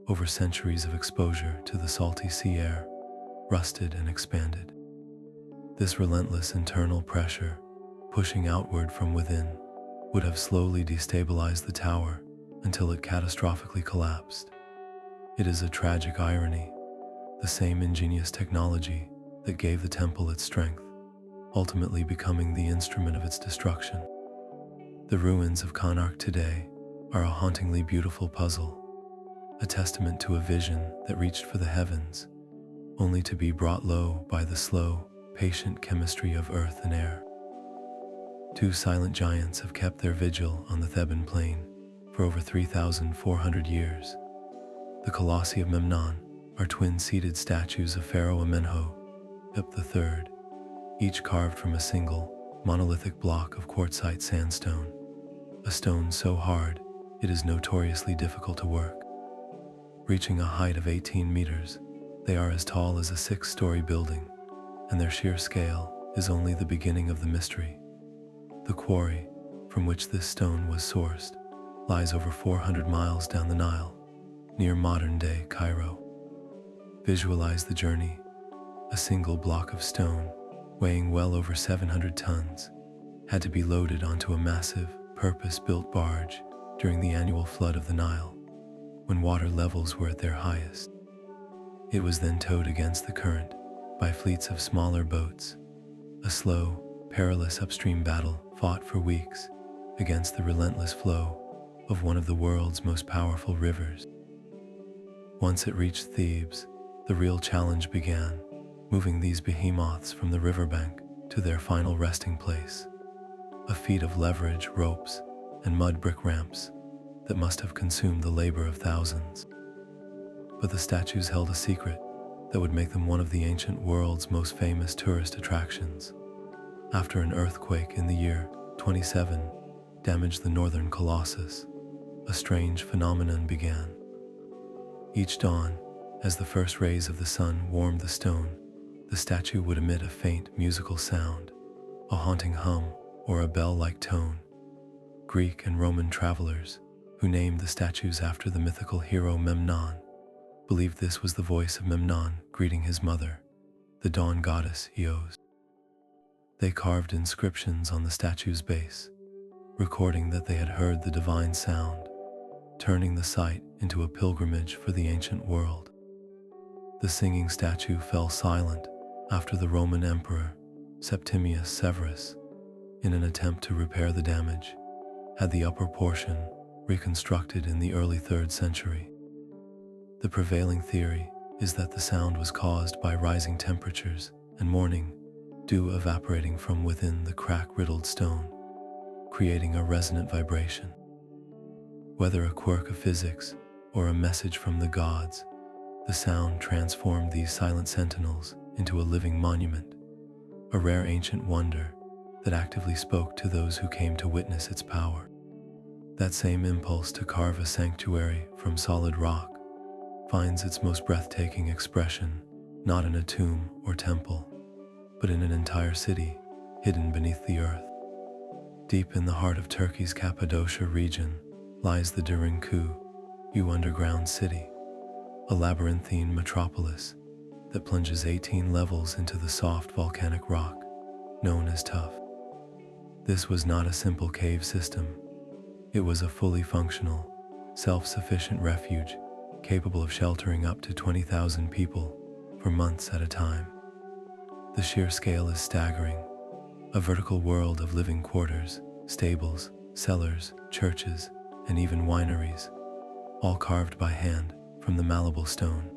over centuries of exposure to the salty sea air, rusted and expanded. This relentless internal pressure, pushing outward from within, would have slowly destabilized the tower until it catastrophically collapsed. It is a tragic irony. The same ingenious technology that gave the temple its strength, ultimately becoming the instrument of its destruction. The ruins of Konark today are a hauntingly beautiful puzzle, a testament to a vision that reached for the heavens, only to be brought low by the slow, patient chemistry of earth and air. Two silent giants have kept their vigil on the Theban plain for over 3,400 years. The Colossi of Memnon are twin-seated statues of Pharaoh Amenhotep III, each carved from a single, monolithic block of quartzite sandstone, a stone so hard it is notoriously difficult to work. Reaching a height of 18 meters, they are as tall as a 6-story building, and their sheer scale is only the beginning of the mystery. The quarry, from which this stone was sourced, lies over 400 miles down the Nile, near modern-day Cairo. Visualize the journey. A single block of stone, weighing well over 700 tons, had to be loaded onto a massive, purpose-built barge during the annual flood of the Nile, when water levels were at their highest. It was then towed against the current by fleets of smaller boats, a slow, perilous upstream battle fought for weeks against the relentless flow of one of the world's most powerful rivers. Once it reached Thebes, the real challenge began, moving these behemoths from the riverbank to their final resting place, a feat of leverage, ropes, and mud brick ramps that must have consumed the labor of thousands. But the statues held a secret that would make them one of the ancient world's most famous tourist attractions. After an earthquake in the year 27 damaged the northern Colossus, a strange phenomenon began. Each dawn, as the first rays of the sun warmed the stone, the statue would emit a faint musical sound, a haunting hum or a bell-like tone. Greek and Roman travelers, who named the statues after the mythical hero Memnon, believed this was the voice of Memnon greeting his mother, the dawn goddess Eos. They carved inscriptions on the statue's base, recording that they had heard the divine sound, turning the site into a pilgrimage for the ancient world. The singing statue fell silent after the Roman Emperor Septimius Severus, in an attempt to repair the damage, had the upper portion reconstructed in the early 3rd century. The prevailing theory is that the sound was caused by rising temperatures and morning dew evaporating from within the crack-riddled stone, creating a resonant vibration. Whether a quirk of physics or a message from the gods, the sound transformed these silent sentinels into a living monument, a rare ancient wonder that actively spoke to those who came to witness its power. That same impulse to carve a sanctuary from solid rock finds its most breathtaking expression not in a tomb or temple, but in an entire city hidden beneath the earth. Deep in the heart of Turkey's Cappadocia region lies the Derinkuyu underground city, a labyrinthine metropolis that plunges 18 levels into the soft volcanic rock known as tuff. This was not a simple cave system. It was a fully functional, self-sufficient refuge capable of sheltering up to 20,000 people for months at a time. The sheer scale is staggering, a vertical world of living quarters, stables, cellars, churches, and even wineries, all carved by hand from the malleable stone.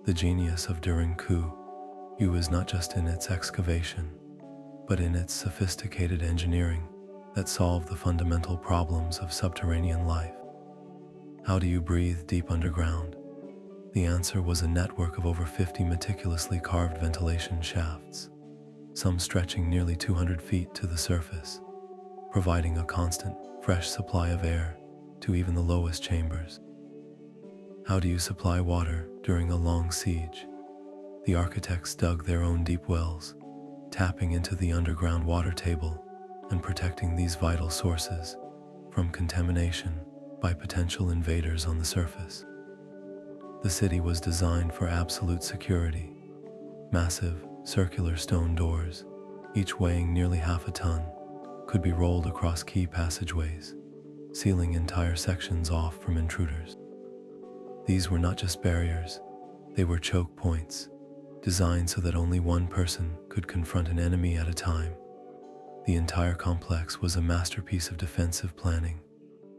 The genius of Derinkuyu is not just in its excavation, but in its sophisticated engineering that solved the fundamental problems of subterranean life. How do you breathe deep underground? The answer was a network of over 50 meticulously carved ventilation shafts, some stretching nearly 200 feet to the surface, providing a constant, fresh supply of air to even the lowest chambers. How do you supply water during a long siege? The architects dug their own deep wells, tapping into the underground water table and protecting these vital sources from contamination by potential invaders on the surface. The city was designed for absolute security. Massive, circular stone doors, each weighing nearly half a ton, could be rolled across key passageways, sealing entire sections off from intruders. These were not just barriers, they were choke points, designed so that only one person could confront an enemy at a time. The entire complex was a masterpiece of defensive planning,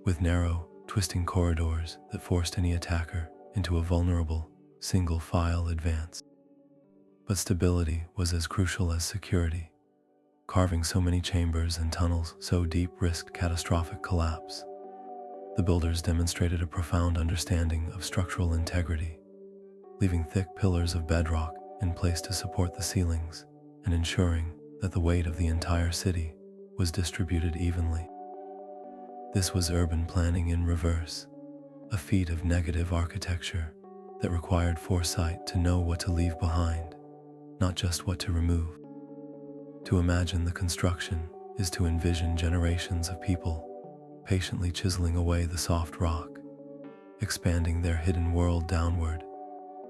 with narrow, twisting corridors that forced any attacker into a vulnerable, single-file advance. But stability was as crucial as security. Carving so many chambers and tunnels so deep risked catastrophic collapse. The builders demonstrated a profound understanding of structural integrity, leaving thick pillars of bedrock in place to support the ceilings and ensuring that the weight of the entire city was distributed evenly. This was urban planning in reverse, a feat of negative architecture that required foresight to know what to leave behind, not just what to remove. To imagine the construction is to envision generations of people patiently chiseling away the soft rock, expanding their hidden world downward,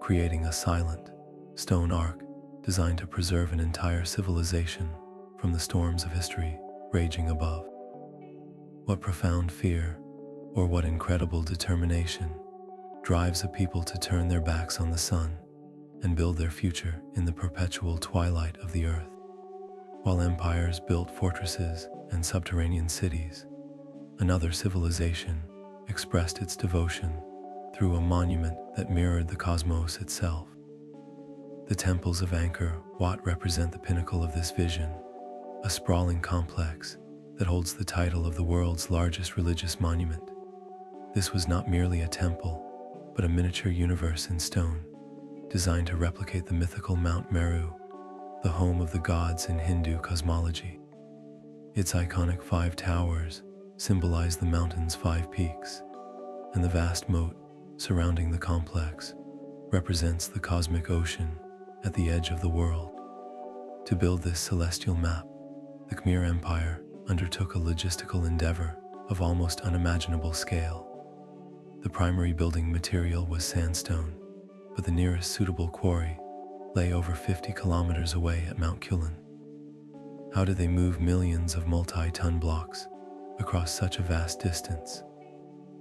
creating a silent, stone arc designed to preserve an entire civilization from the storms of history raging above. What profound fear, or what incredible determination, drives a people to turn their backs on the sun and build their future in the perpetual twilight of the earth? While empires built fortresses and subterranean cities, another civilization expressed its devotion through a monument that mirrored the cosmos itself. The temples of Angkor Wat represent the pinnacle of this vision, a sprawling complex that holds the title of the world's largest religious monument. This was not merely a temple, but a miniature universe in stone, designed to replicate the mythical Mount Meru, the home of the gods in Hindu cosmology. Its iconic 5 towers symbolize the mountain's 5 peaks, and the vast moat surrounding the complex represents the cosmic ocean at the edge of the world. To build this celestial map, the Khmer Empire undertook a logistical endeavor of almost unimaginable scale. The primary building material was sandstone, but the nearest suitable quarry lay over 50 kilometers away at Mount Kulin. How did they move millions of multi-ton blocks across such a vast distance?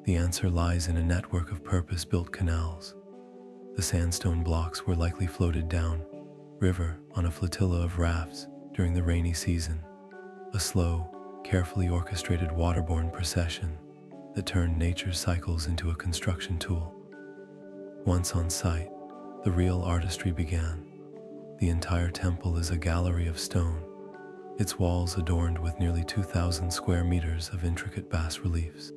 The answer lies in a network of purpose-built canals. The sandstone blocks were likely floated down river on a flotilla of rafts during the rainy season, a slow, carefully orchestrated waterborne procession that turned nature's cycles into a construction tool. Once on site, the real artistry began. The entire temple is a gallery of stone, its walls adorned with nearly 2,000 square meters of intricate bas-reliefs.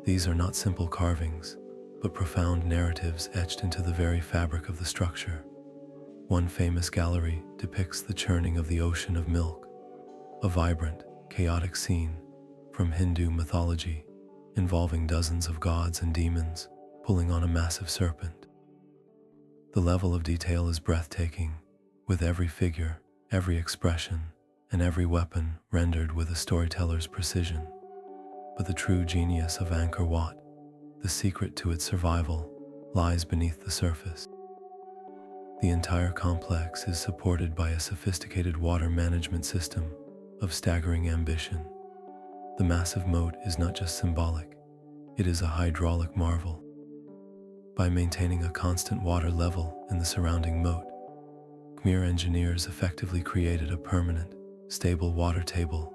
These are not simple carvings, but profound narratives etched into the very fabric of the structure. One famous gallery depicts the churning of the ocean of milk, a vibrant, chaotic scene from Hindu mythology involving dozens of gods and demons pulling on a massive serpent. The level of detail is breathtaking, with every figure, every expression, and every weapon rendered with a storyteller's precision. But the true genius of Angkor Wat, the secret to its survival, lies beneath the surface. The entire complex is supported by a sophisticated water management system of staggering ambition. The massive moat is not just symbolic, it is a hydraulic marvel. By maintaining a constant water level in the surrounding moat, Khmer engineers effectively created a permanent, stable water table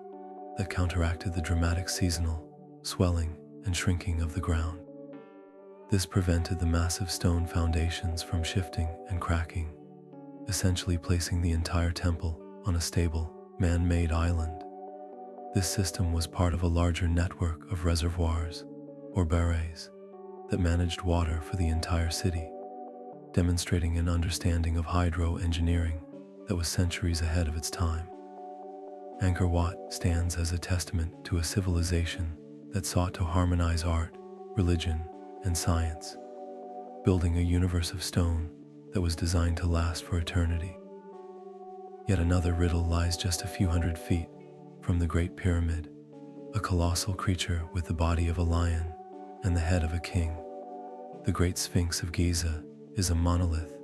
that counteracted the dramatic seasonal swelling and shrinking of the ground. This prevented the massive stone foundations from shifting and cracking, essentially placing the entire temple on a stable, man-made island. This system was part of a larger network of reservoirs, or barrages, that managed water for the entire city. demonstrating an understanding of hydro-engineering that was centuries ahead of its time. Angkor Wat stands as a testament to a civilization that sought to harmonize art, religion, and science, building a universe of stone that was designed to last for eternity. Yet another riddle lies just a few hundred feet from the Great Pyramid, a colossal creature with the body of a lion and the head of a king. The Great Sphinx of Giza is a monolith,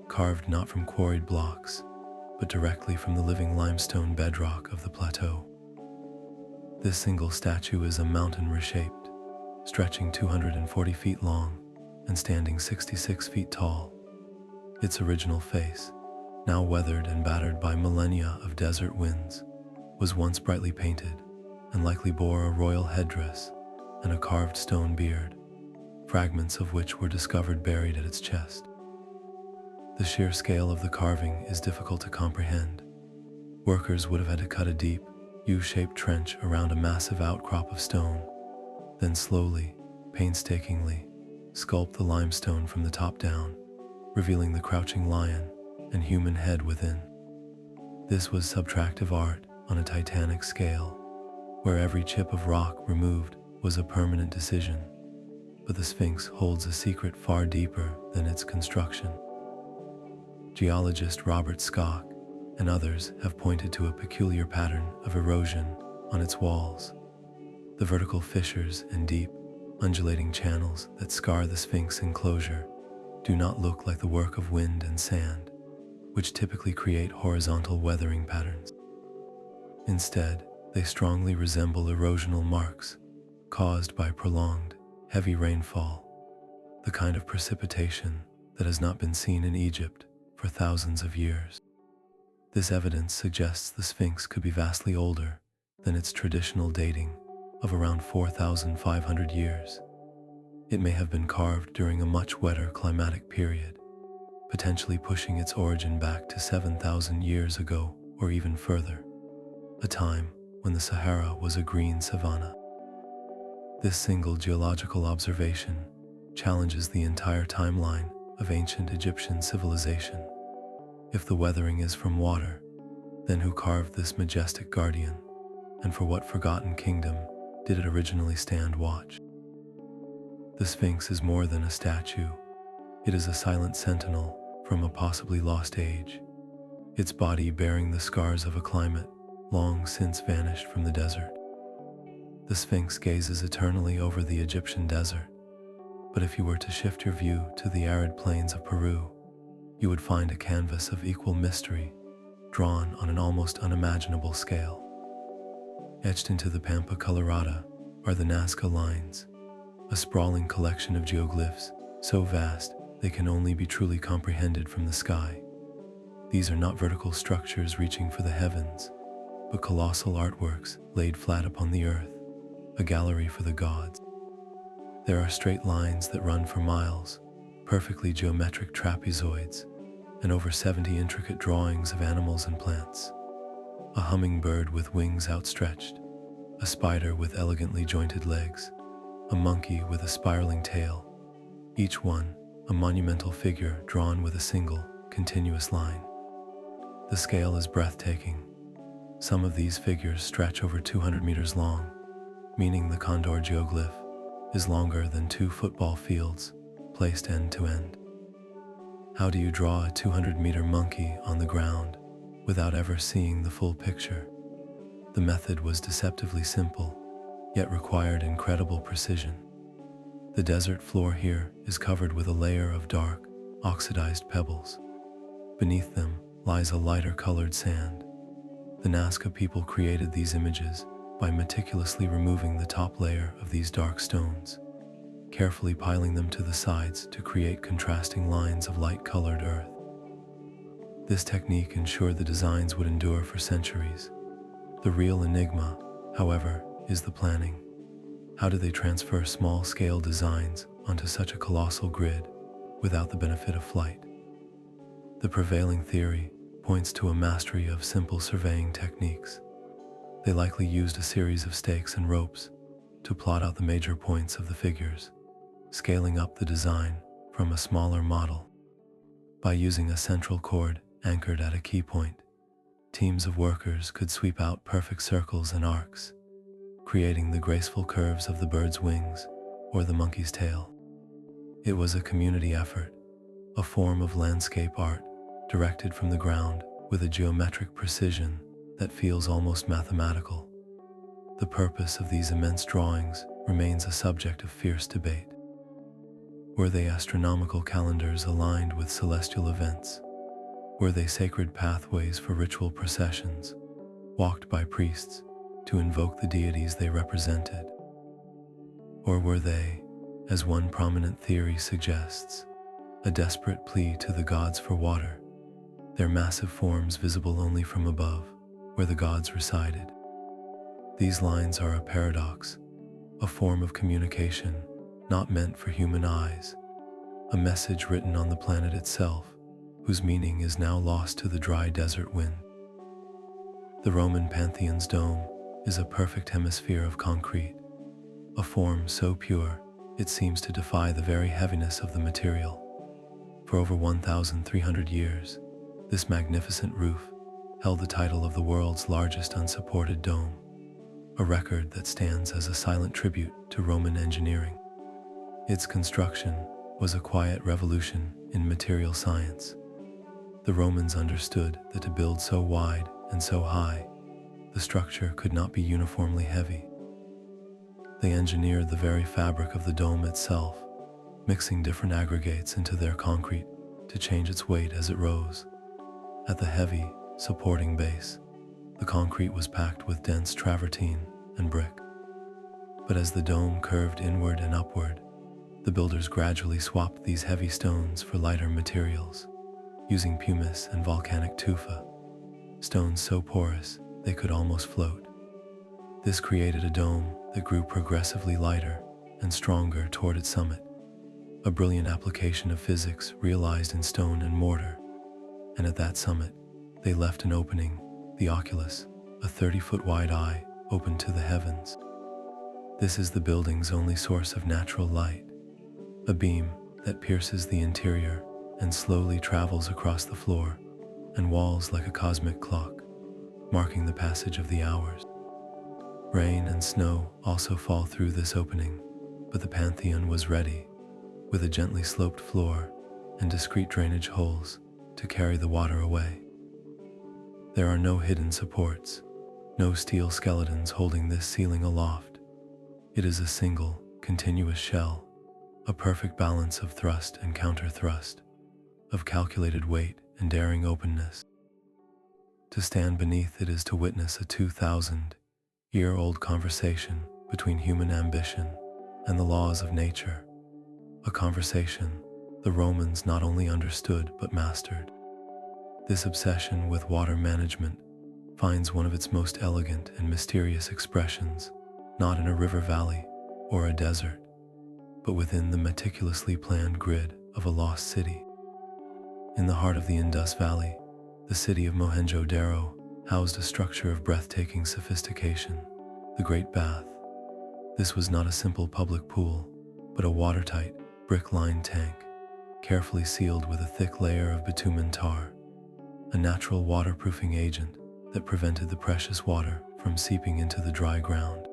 carved not from quarried blocks, but directly from the living limestone bedrock of the plateau. This single statue is a mountain reshaped, stretching 240 feet long and standing 66 feet tall. Its original face, now weathered and battered by millennia of desert winds, was once brightly painted and likely bore a royal headdress and a carved stone beard, fragments of which were discovered buried at its chest. The sheer scale of the carving is difficult to comprehend. Workers would have had to cut a deep, U-shaped trench around a massive outcrop of stone, then slowly, painstakingly, sculpt the limestone from the top down, revealing the crouching lion and human head within. This was subtractive art on a titanic scale, where every chip of rock removed was a permanent decision. But the Sphinx holds a secret far deeper than its construction. Geologist Robert Schoch and others have pointed to a peculiar pattern of erosion on its walls. The vertical fissures and deep, undulating channels that scar the Sphinx enclosure do not look like the work of wind and sand, which typically create horizontal weathering patterns. Instead, they strongly resemble erosional marks caused by prolonged, heavy rainfall, the kind of precipitation that has not been seen in Egypt for thousands of years. This evidence suggests the Sphinx could be vastly older than its traditional dating of around 4,500 years. It may have been carved during a much wetter climatic period, potentially pushing its origin back to 7,000 years ago or even further, a time when the Sahara was a green savanna. This single geological observation challenges the entire timeline of ancient Egyptian civilization. If the weathering is from water, then who carved this majestic guardian, and for what forgotten kingdom did it originally stand watch? The Sphinx is more than a statue. It is a silent sentinel from a possibly lost age, its body bearing the scars of a climate long since vanished from the desert. The Sphinx gazes eternally over the Egyptian desert, but if you were to shift your view to the arid plains of Peru, you would find a canvas of equal mystery, drawn on an almost unimaginable scale. Etched into the Pampa Colorada are the Nazca lines, a sprawling collection of geoglyphs so vast they can only be truly comprehended from the sky. These are not vertical structures reaching for the heavens, but colossal artworks laid flat upon the earth, a gallery for the gods. There are straight lines that run for miles, perfectly geometric trapezoids, and over 70 intricate drawings of animals and plants. A hummingbird with wings outstretched, a spider with elegantly jointed legs, a monkey with a spiraling tail, each one a monumental figure drawn with a single, continuous line. The scale is breathtaking. Some of these figures stretch over 200 meters long, meaning the Condor geoglyph is longer than 2 football fields placed end to end. How do you draw a 200-meter monkey on the ground without ever seeing the full picture? The method was deceptively simple, yet required incredible precision. The desert floor here is covered with a layer of dark, oxidized pebbles. Beneath them lies a lighter-colored sand. The Nazca people created these images by meticulously removing the top layer of these dark stones, carefully piling them to the sides to create contrasting lines of light-colored earth. This technique ensured the designs would endure for centuries. The real enigma, however, is the planning. How do they transfer small-scale designs onto such a colossal grid without the benefit of flight? The prevailing theory points to a mastery of simple surveying techniques. They likely used a series of stakes and ropes to plot out the major points of the figures, scaling up the design from a smaller model By using a central cord anchored at a key point, teams of workers could sweep out perfect circles and arcs, creating the graceful curves of the bird's wings or the monkey's tail. It was a community effort, a form of landscape art directed from the ground with a geometric precision that feels almost mathematical. The purpose of these immense drawings remains a subject of fierce debate. Were they astronomical calendars aligned with celestial events? Were they sacred pathways for ritual processions, walked by priests to invoke the deities they represented? Or were they, as one prominent theory suggests, a desperate plea to the gods for water, their massive forms visible only from above, where the gods resided? These lines are a paradox, a form of communication not meant for human eyes, a message written on the planet itself, whose meaning is now lost to the dry desert wind. The Roman Pantheon's dome is a perfect hemisphere of concrete, a form so pure it seems to defy the very heaviness of the material. For over 1,300 years, this magnificent roof held the title of the world's largest unsupported dome, a record that stands as a silent tribute to Roman engineering. Its construction was a quiet revolution in material science. The Romans understood that to build so wide and so high, the structure could not be uniformly heavy. They engineered the very fabric of the dome itself, mixing different aggregates into their concrete to change its weight as it rose. At the heavy, supporting base, the concrete was packed with dense travertine and brick. But as the dome curved inward and upward, the builders gradually swapped these heavy stones for lighter materials, using pumice and volcanic tufa, stones so porous they could almost float. This created a dome that grew progressively lighter and stronger toward its summit, a brilliant application of physics realized in stone and mortar. And at that summit, they left an opening, the oculus, a 30-foot wide eye open to the heavens. This is the building's only source of natural light, a beam that pierces the interior and slowly travels across the floor and walls like a cosmic clock, marking the passage of the hours. Rain and snow also fall through this opening, but the Pantheon was ready, with a gently sloped floor and discreet drainage holes to carry the water away. There are no hidden supports, no steel skeletons holding this ceiling aloft. It is a single, continuous shell, a perfect balance of thrust and counter-thrust, of calculated weight and daring openness. To stand beneath it is to witness a 2,000-year-old conversation between human ambition and the laws of nature, a conversation the Romans not only understood but mastered. This obsession with water management finds one of its most elegant and mysterious expressions not in a river valley or a desert, but within the meticulously planned grid of a lost city. In the heart of the Indus Valley, the city of Mohenjo-Daro housed a structure of breathtaking sophistication, the Great Bath. This was not a simple public pool, but a watertight, brick-lined tank, carefully sealed with a thick layer of bitumen tar, a natural waterproofing agent that prevented the precious water from seeping into the dry ground.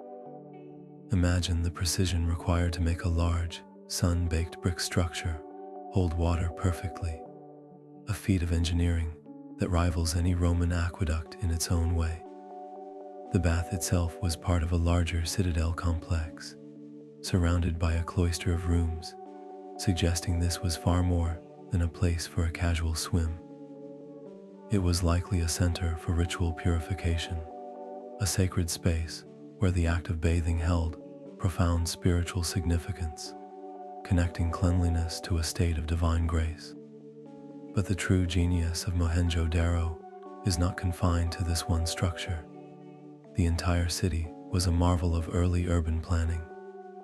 Imagine the precision required to make a large, sun-baked brick structure hold water perfectly, a feat of engineering that rivals any Roman aqueduct in its own way. The bath itself was part of a larger citadel complex, surrounded by a cloister of rooms, suggesting this was far more than a place for a casual swim. It was likely a center for ritual purification, a sacred space where the act of bathing held profound spiritual significance, connecting cleanliness to a state of divine grace. But the true genius of Mohenjo-Daro is not confined to this one structure. The entire city was a marvel of early urban planning,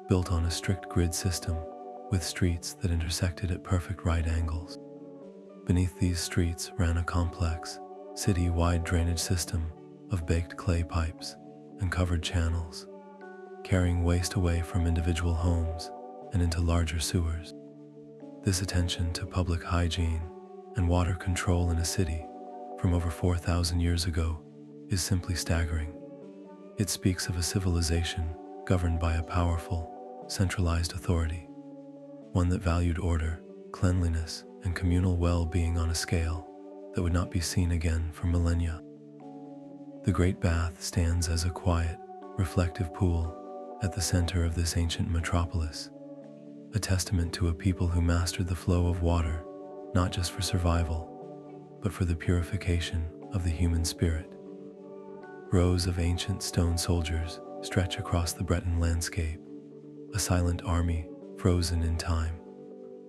built on a strict grid system with streets that intersected at perfect right angles. Beneath these streets ran a complex, city-wide drainage system of baked clay pipes and covered channels, carrying waste away from individual homes and into larger sewers. This attention to public hygiene and water control in a city from over 4,000 years ago is simply staggering. It speaks of a civilization governed by a powerful, centralized authority, one that valued order, cleanliness, and communal well-being on a scale that would not be seen again for millennia. The Great Bath stands as a quiet, reflective pool at the center of this ancient metropolis, a testament to a people who mastered the flow of water, not just for survival, but for the purification of the human spirit. Rows of ancient stone soldiers stretch across the Breton landscape, a silent army frozen in time.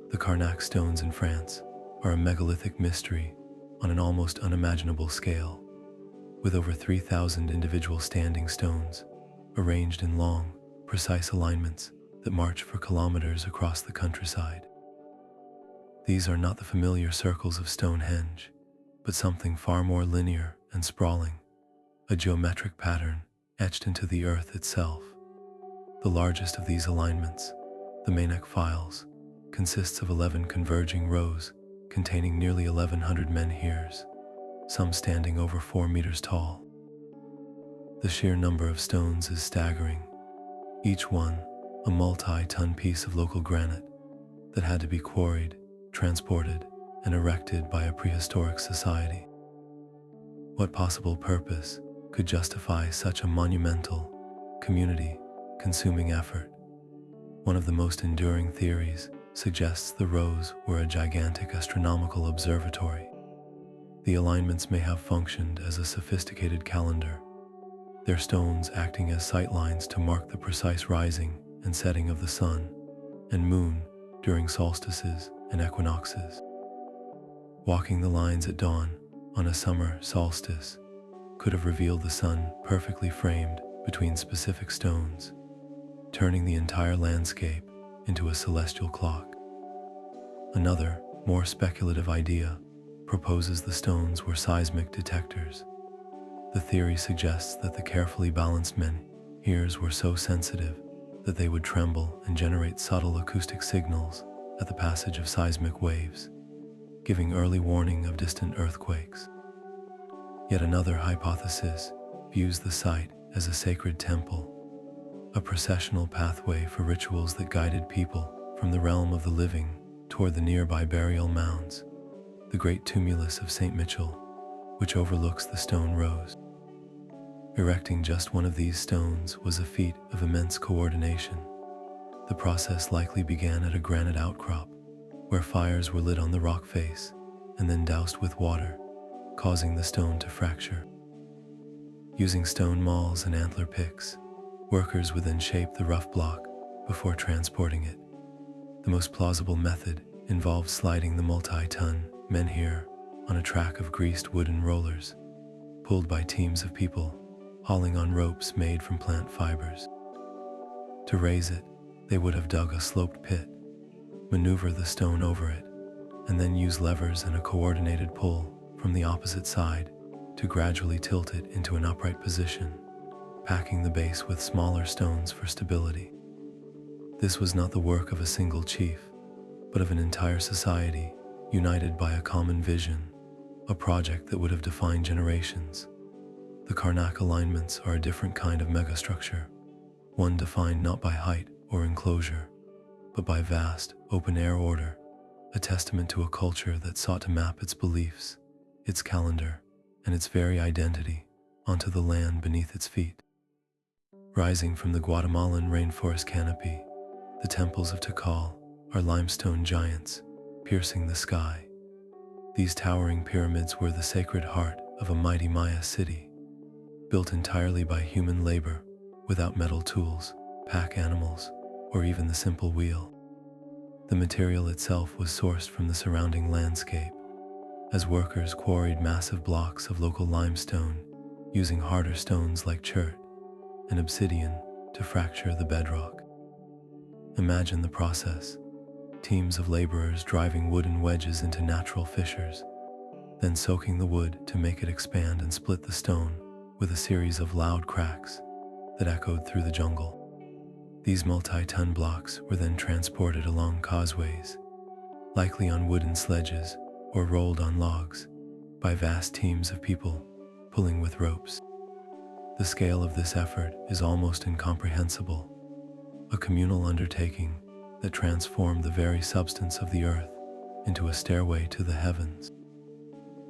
The Carnac stones in France are a megalithic mystery on an almost unimaginable scale, with over 3,000 individual standing stones arranged in long, precise alignments that march for kilometers across the countryside. These are not the familiar circles of Stonehenge, but something far more linear and sprawling, a geometric pattern etched into the earth itself. The largest of these alignments, the Manek files, consists of 11 converging rows containing nearly 1,100 menhirs, some standing over 4 meters tall. The sheer number of stones is staggering, each one a multi-ton piece of local granite that had to be quarried, transported, and erected by a prehistoric society. What possible purpose could justify such a monumental, community-consuming effort? One of the most enduring theories suggests the rows were a gigantic astronomical observatory. The alignments may have functioned as a sophisticated calendar, their stones acting as sightlines to mark the precise rising and setting of the sun and moon during solstices and equinoxes. Walking the lines at dawn on a summer solstice could have revealed the sun perfectly framed between specific stones, turning the entire landscape into a celestial clock. Another, more speculative idea proposes the stones were seismic detectors. The theory suggests that the carefully balanced menhirs were so sensitive that they would tremble and generate subtle acoustic signals at the passage of seismic waves, giving early warning of distant earthquakes. Yet another hypothesis views the site as a sacred temple, a processional pathway for rituals that guided people from the realm of the living toward the nearby burial mounds, the great tumulus of St. Michel, which overlooks the stone rows. Erecting just one of these stones was a feat of immense coordination. The process likely began at a granite outcrop, where fires were lit on the rock face and then doused with water, causing the stone to fracture. Using stone mauls and antler picks, workers would then shape the rough block before transporting it. The most plausible method involved sliding the multi-ton menhir on a track of greased wooden rollers, pulled by teams of people hauling on ropes made from plant fibers. To raise it, they would have dug a sloped pit, maneuver the stone over it, and then use levers and a coordinated pull from the opposite side to gradually tilt it into an upright position, packing the base with smaller stones for stability. This was not the work of a single chief, but of an entire society united by a common vision, a project that would have defined generations. The Carnac alignments are a different kind of megastructure, one defined not by height or enclosure, but by vast, open-air order, a testament to a culture that sought to map its beliefs, its calendar, and its very identity onto the land beneath its feet. Rising from the Guatemalan rainforest canopy, the temples of Tikal are limestone giants, piercing the sky. These towering pyramids were the sacred heart of a mighty Maya city, built entirely by human labor, without metal tools, pack animals, or even the simple wheel. The material itself was sourced from the surrounding landscape, as workers quarried massive blocks of local limestone, using harder stones like chert and obsidian to fracture the bedrock. Imagine the process: teams of laborers driving wooden wedges into natural fissures, then soaking the wood to make it expand and split the stone with a series of loud cracks that echoed through the jungle. These multi-ton blocks were then transported along causeways, likely on wooden sledges or rolled on logs by vast teams of people pulling with ropes. The scale of this effort is almost incomprehensible, a communal undertaking that transformed the very substance of the earth into a stairway to the heavens.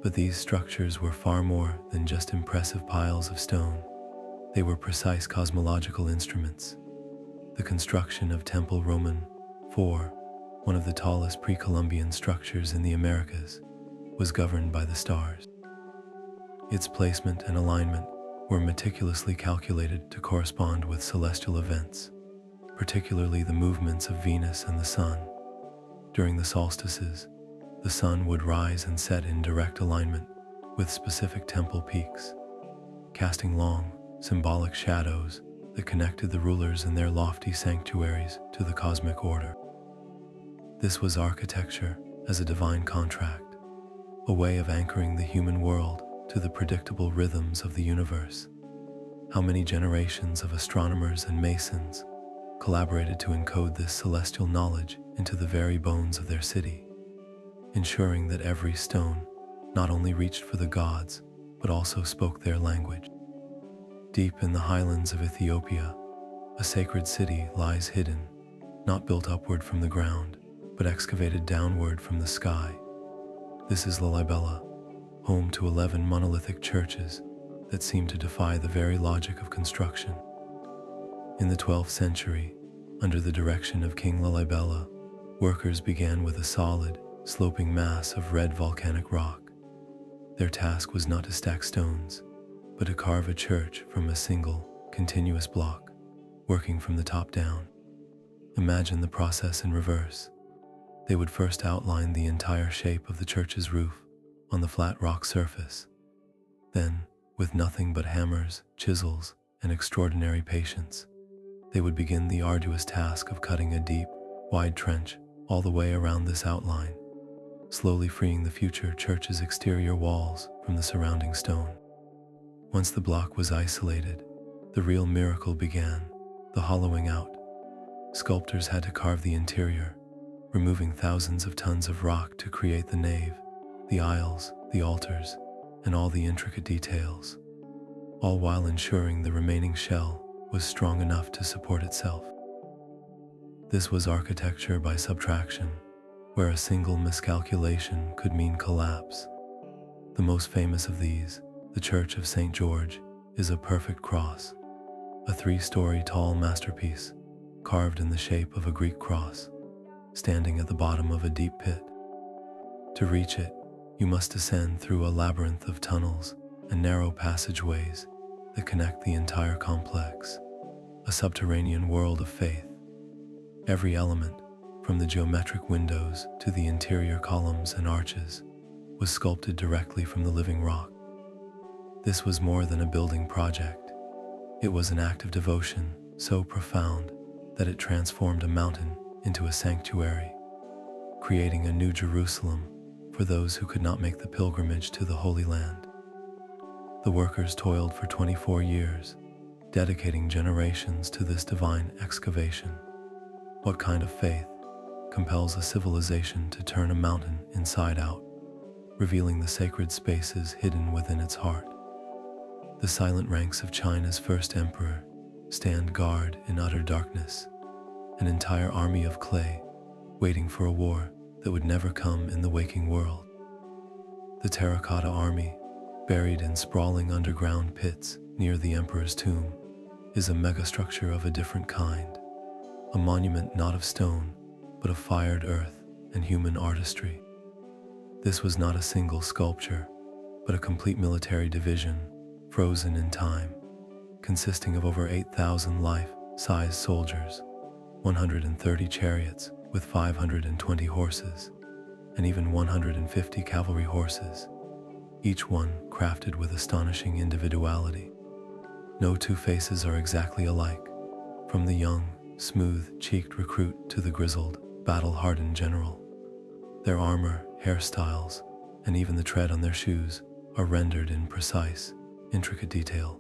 But these structures were far more than just impressive piles of stone. They were precise cosmological instruments. The construction of Temple Roman IV, one of the tallest pre-Columbian structures in the Americas, was governed by the stars. Its placement and alignment were meticulously calculated to correspond with celestial events, particularly the movements of Venus and the Sun. During the solstices, the sun would rise and set in direct alignment with specific temple peaks, casting long, symbolic shadows that connected the rulers and their lofty sanctuaries to the cosmic order. This was architecture as a divine contract, a way of anchoring the human world to the predictable rhythms of the universe. How many generations of astronomers and masons collaborated to encode this celestial knowledge into the very bones of their city, ensuring that every stone not only reached for the gods, but also spoke their language. Deep in the highlands of Ethiopia, a sacred city lies hidden, not built upward from the ground, but excavated downward from the sky. This is Lalibela, home to 11 monolithic churches that seem to defy the very logic of construction. In the 12th century, under the direction of King Lalibela, workers began with a solid, sloping mass of red volcanic rock. Their task was not to stack stones, but to carve a church from a single, continuous block, working from the top down. Imagine the process in reverse. They would first outline the entire shape of the church's roof on the flat rock surface. Then, with nothing but hammers, chisels, and extraordinary patience, they would begin the arduous task of cutting a deep, wide trench all the way around this outline, slowly freeing the future church's exterior walls from the surrounding stone. Once the block was isolated, the real miracle began, the hollowing out. Sculptors had to carve the interior, removing thousands of tons of rock to create the nave, the aisles, the altars, and all the intricate details, all while ensuring the remaining shell was strong enough to support itself. This was architecture by subtraction, where a single miscalculation could mean collapse. The most famous of these, the Church of St. George, is a perfect cross, a 3-story tall masterpiece carved in the shape of a Greek cross, standing at the bottom of a deep pit. To reach it, you must descend through a labyrinth of tunnels and narrow passageways that connect the entire complex, a subterranean world of faith. Every element, from the geometric windows to the interior columns and arches, was sculpted directly from the living rock. This was more than a building project. It was an act of devotion so profound that it transformed a mountain into a sanctuary, creating a new Jerusalem for those who could not make the pilgrimage to the Holy Land. The workers toiled for 24 years, dedicating generations to this divine excavation. What kind of faith compels a civilization to turn a mountain inside out, revealing the sacred spaces hidden within its heart? The silent ranks of China's first emperor stand guard in utter darkness, an entire army of clay waiting for a war that would never come in the waking world. The terracotta army, buried in sprawling underground pits near the emperor's tomb, is a megastructure of a different kind, a monument not of stone, but of fired earth and human artistry. This was not a single sculpture, but a complete military division, frozen in time, consisting of over 8,000 life-size soldiers, 130 chariots with 520 horses, and even 150 cavalry horses, each one crafted with astonishing individuality. No two faces are exactly alike, from the young, smooth-cheeked recruit to the grizzled, battle-hardened general. Their armor, hairstyles, and even the tread on their shoes are rendered in precise, intricate detail,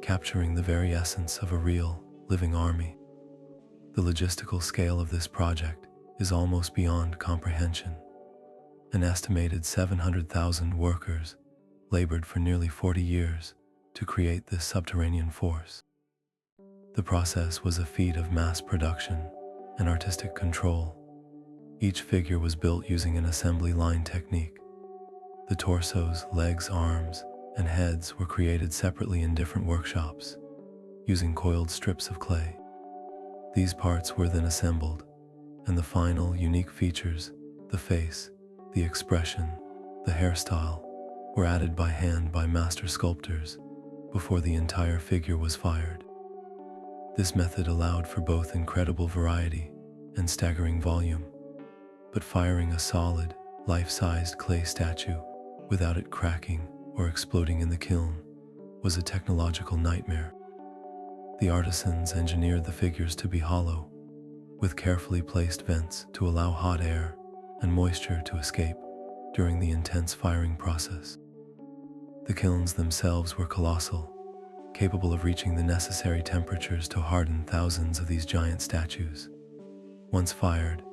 capturing the very essence of a real, living army. The logistical scale of this project is almost beyond comprehension. An estimated 700,000 workers labored for nearly 40 years to create this subterranean force. The process was a feat of mass production and artistic control. Each figure was built using an assembly line technique. The torsos, legs, arms, and heads were created separately in different workshops, using coiled strips of clay. These parts were then assembled, and the final, unique features, the face, the expression, the hairstyle, were added by hand by master sculptors before the entire figure was fired. This method allowed for both incredible variety and staggering volume, but firing a solid, life-sized clay statue without it cracking or exploding in the kiln was a technological nightmare. The artisans engineered the figures to be hollow, with carefully placed vents to allow hot air and moisture to escape during the intense firing process. The kilns themselves were colossal, capable of reaching the necessary temperatures to harden thousands of these giant statues. Once fired,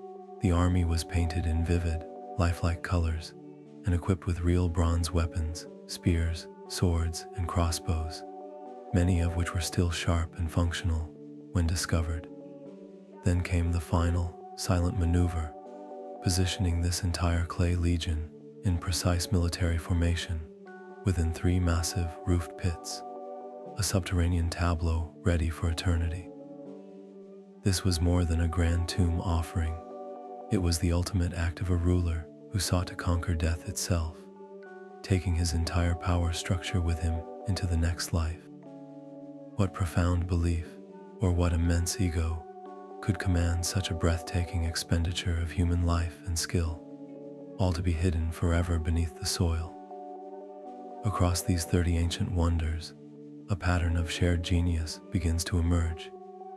the army was painted in vivid, lifelike colors and equipped with real bronze weapons, spears, swords, and crossbows, many of which were still sharp and functional when discovered. Then came the final, silent maneuver, positioning this entire clay legion in precise military formation within 3 massive roofed pits, a subterranean tableau ready for eternity. This was more than a grand tomb offering. It was the ultimate act of a ruler who sought to conquer death itself, taking his entire power structure with him into the next life. What profound belief, or what immense ego, could command such a breathtaking expenditure of human life and skill, all to be hidden forever beneath the soil? Across these 30 ancient wonders, a pattern of shared genius begins to emerge,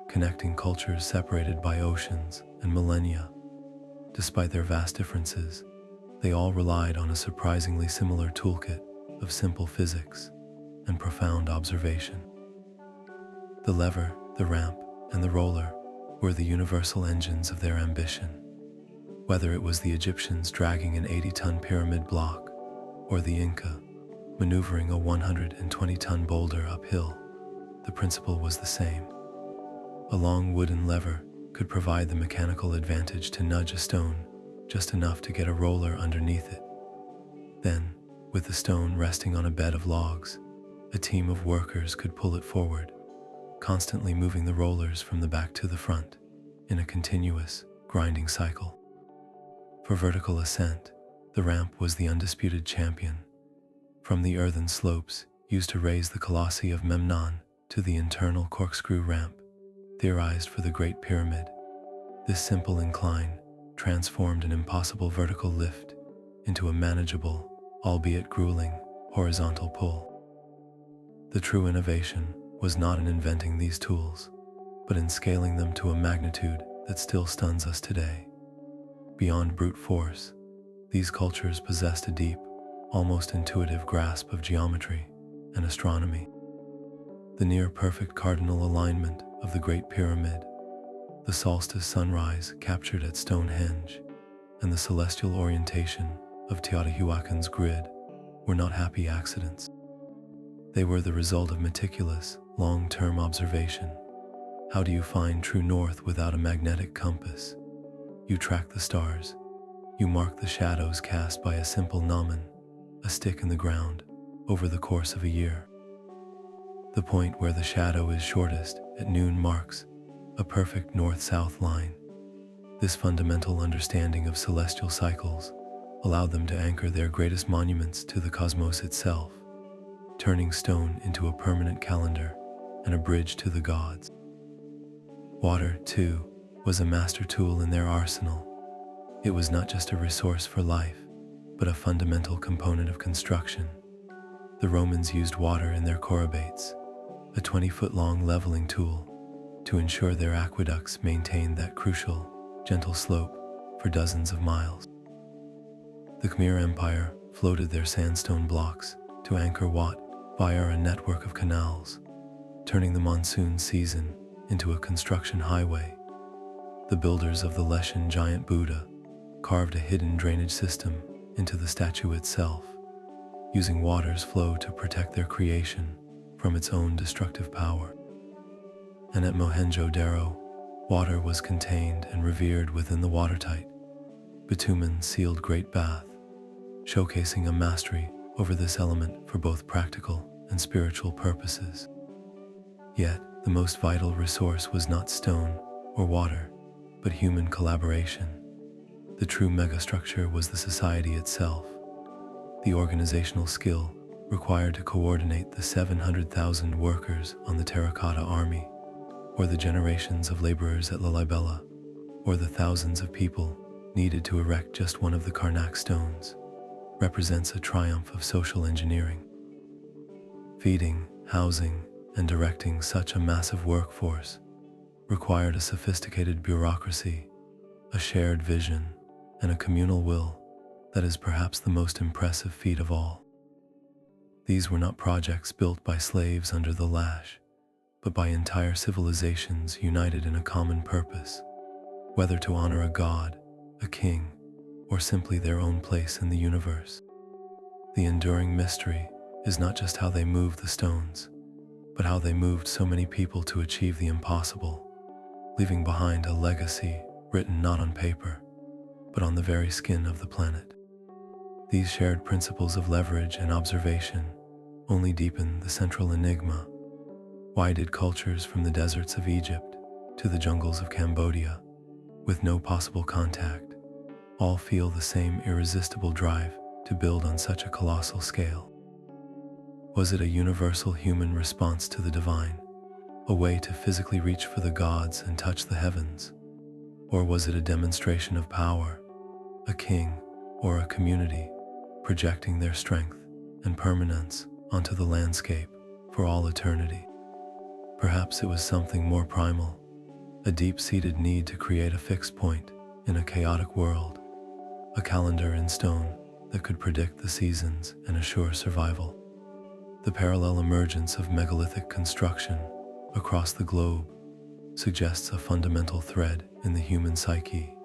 connecting cultures separated by oceans and millennia. Despite their vast differences, they all relied on a surprisingly similar toolkit of simple physics and profound observation. The lever, the ramp, and the roller were the universal engines of their ambition. Whether it was the Egyptians dragging an 80-ton pyramid block, or the Inca maneuvering a 120-ton boulder uphill, the principle was the same. A long wooden lever could provide the mechanical advantage to nudge a stone just enough to get a roller underneath it. Then, with the stone resting on a bed of logs, a team of workers could pull it forward, constantly moving the rollers from the back to the front in a continuous, grinding cycle. For vertical ascent, the ramp was the undisputed champion. From the earthen slopes used to raise the Colossi of Memnon to the internal corkscrew ramp theorized for the Great Pyramid, this simple incline transformed an impossible vertical lift into a manageable, albeit grueling, horizontal pull. The true innovation was not in inventing these tools, but in scaling them to a magnitude that still stuns us today. Beyond brute force, these cultures possessed a deep, almost intuitive grasp of geometry and astronomy. The near-perfect cardinal alignment of the Great Pyramid, the solstice sunrise captured at Stonehenge, and the celestial orientation of Teotihuacan's grid were not happy accidents. They were the result of meticulous, long-term observation. How do you find true north without a magnetic compass? You track the stars. You mark the shadows cast by a simple gnomon, a stick in the ground, over the course of a year. The point where the shadow is shortest at noon marks a perfect north-south line. This fundamental understanding of celestial cycles allowed them to anchor their greatest monuments to the cosmos itself, turning stone into a permanent calendar and a bridge to the gods. Water, too, was a master tool in their arsenal. It was not just a resource for life, but a fundamental component of construction. The Romans used water in their chorobates, a 20-foot-long leveling tool, to ensure their aqueducts maintained that crucial, gentle slope for dozens of miles. The Khmer Empire floated their sandstone blocks to anchor Wat via a network of canals, turning the monsoon season into a construction highway. The builders of the Leshan giant Buddha carved a hidden drainage system into the statue itself, using water's flow to protect their creation from its own destructive power. And at Mohenjo-Daro, water was contained and revered within the watertight, bitumen-sealed great bath, showcasing a mastery over this element for both practical and spiritual purposes. Yet, the most vital resource was not stone or water, but human collaboration. The true megastructure was the society itself, the organizational skill required to coordinate the 700,000 workers on the terracotta army, or the generations of laborers at Lalibela, or the thousands of people needed to erect just one of the Karnak stones, represents a triumph of social engineering. Feeding, housing, and directing such a massive workforce required a sophisticated bureaucracy, a shared vision, and a communal will that is perhaps the most impressive feat of all. These were not projects built by slaves under the lash, but by entire civilizations united in a common purpose, whether to honor a god, a king, or simply their own place in the universe. The enduring mystery is not just how they moved the stones, but how they moved so many people to achieve the impossible, leaving behind a legacy written not on paper, but on the very skin of the planet. These shared principles of leverage and observation only deepen the central enigma. Why did cultures from the deserts of Egypt to the jungles of Cambodia, with no possible contact, all feel the same irresistible drive to build on such a colossal scale? Was it a universal human response to the divine, a way to physically reach for the gods and touch the heavens? Or was it a demonstration of power, a king or a community projecting their strength and permanence onto the landscape for all eternity? Perhaps it was something more primal, a deep-seated need to create a fixed point in a chaotic world, a calendar in stone that could predict the seasons and assure survival. The parallel emergence of megalithic construction across the globe suggests a fundamental thread in the human psyche,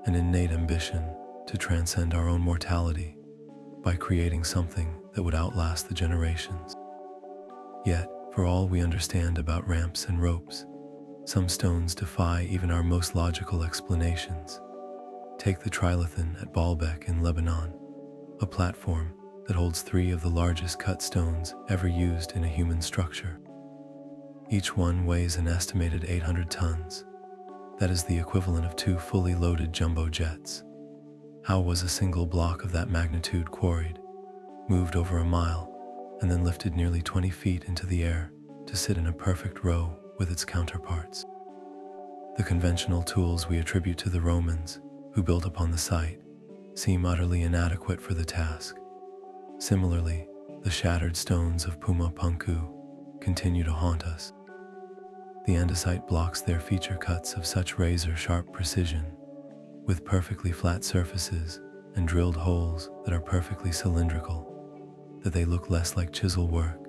an innate ambition to transcend our own mortality by creating something that would outlast the generations. Yet, for all we understand about ramps and ropes, some stones defy even our most logical explanations. Take the trilithon at Baalbek in Lebanon, a platform that holds 3 of the largest cut stones ever used in a human structure. Each one weighs an estimated 800 tons. That is the equivalent of 2 fully loaded jumbo jets. How was a single block of that magnitude quarried, moved over a mile, and then lifted nearly 20 feet into the air to sit in a perfect row with its counterparts? The conventional tools we attribute to the Romans, who built upon the site, seem utterly inadequate for the task. Similarly, the shattered stones of Puma Punku continue to haunt us. The andesite blocks their feature cuts of such razor-sharp precision, with perfectly flat surfaces and drilled holes that are perfectly cylindrical, that they look less like chisel work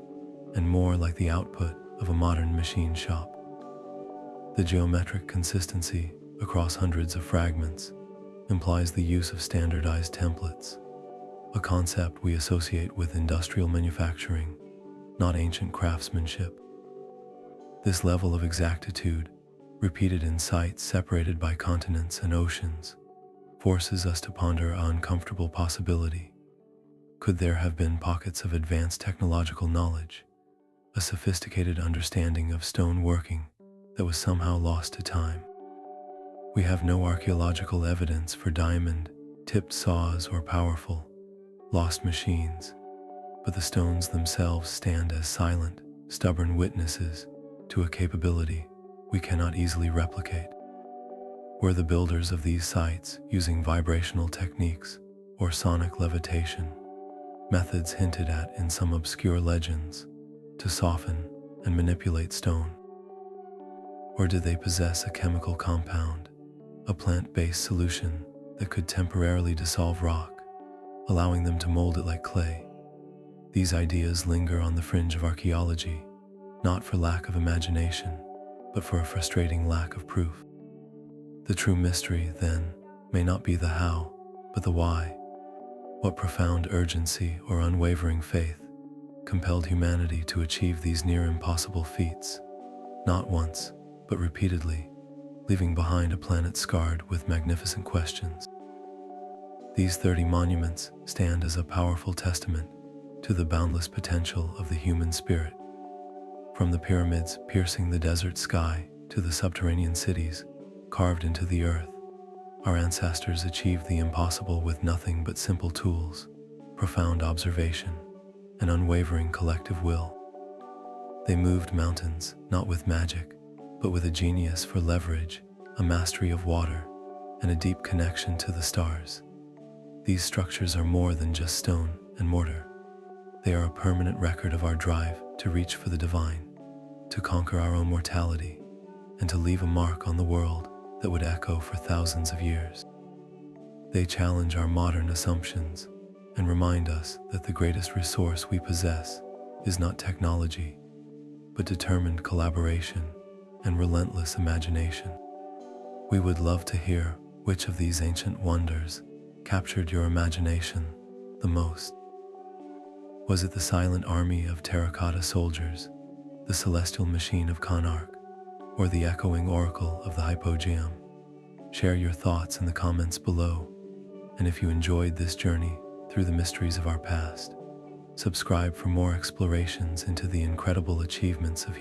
and more like the output of a modern machine shop. The geometric consistency across hundreds of fragments implies the use of standardized templates, a concept we associate with industrial manufacturing, not ancient craftsmanship. This level of exactitude, repeated in sites separated by continents and oceans, forces us to ponder an uncomfortable possibility. Could there have been pockets of advanced technological knowledge, a sophisticated understanding of stone working that was somehow lost to time? We have no archaeological evidence for diamond-tipped saws or powerful, lost machines, but the stones themselves stand as silent, stubborn witnesses to a capability we cannot easily replicate. Were the builders of these sites using vibrational techniques or sonic levitation, methods hinted at in some obscure legends, to soften and manipulate stone? Or did they possess a chemical compound, a plant-based solution that could temporarily dissolve rock, allowing them to mold it like clay? These ideas linger on the fringe of archaeology, not for lack of imagination, but for a frustrating lack of proof. The true mystery, then, may not be the how, but the why. What profound urgency or unwavering faith compelled humanity to achieve these near impossible feats, not once, but repeatedly, leaving behind a planet scarred with magnificent questions? These 30 monuments stand as a powerful testament to the boundless potential of the human spirit. From the pyramids piercing the desert sky to the subterranean cities carved into the earth, our ancestors achieved the impossible with nothing but simple tools, profound observation, and unwavering collective will. They moved mountains not with magic, but with a genius for leverage, a mastery of water, and a deep connection to the stars. These structures are more than just stone and mortar. They are a permanent record of our drive to reach for the divine, to conquer our own mortality, and to leave a mark on the world that would echo for thousands of years. They challenge our modern assumptions and remind us that the greatest resource we possess is not technology, but determined collaboration and relentless imagination. We would love to hear which of these ancient wonders captured your imagination the most. Was it the silent army of terracotta soldiers, the celestial machine of Konark, or the echoing oracle of the hypogeum? Share your thoughts in the comments below, and if you enjoyed this journey through the mysteries of our past, subscribe for more explorations into the incredible achievements of humanity.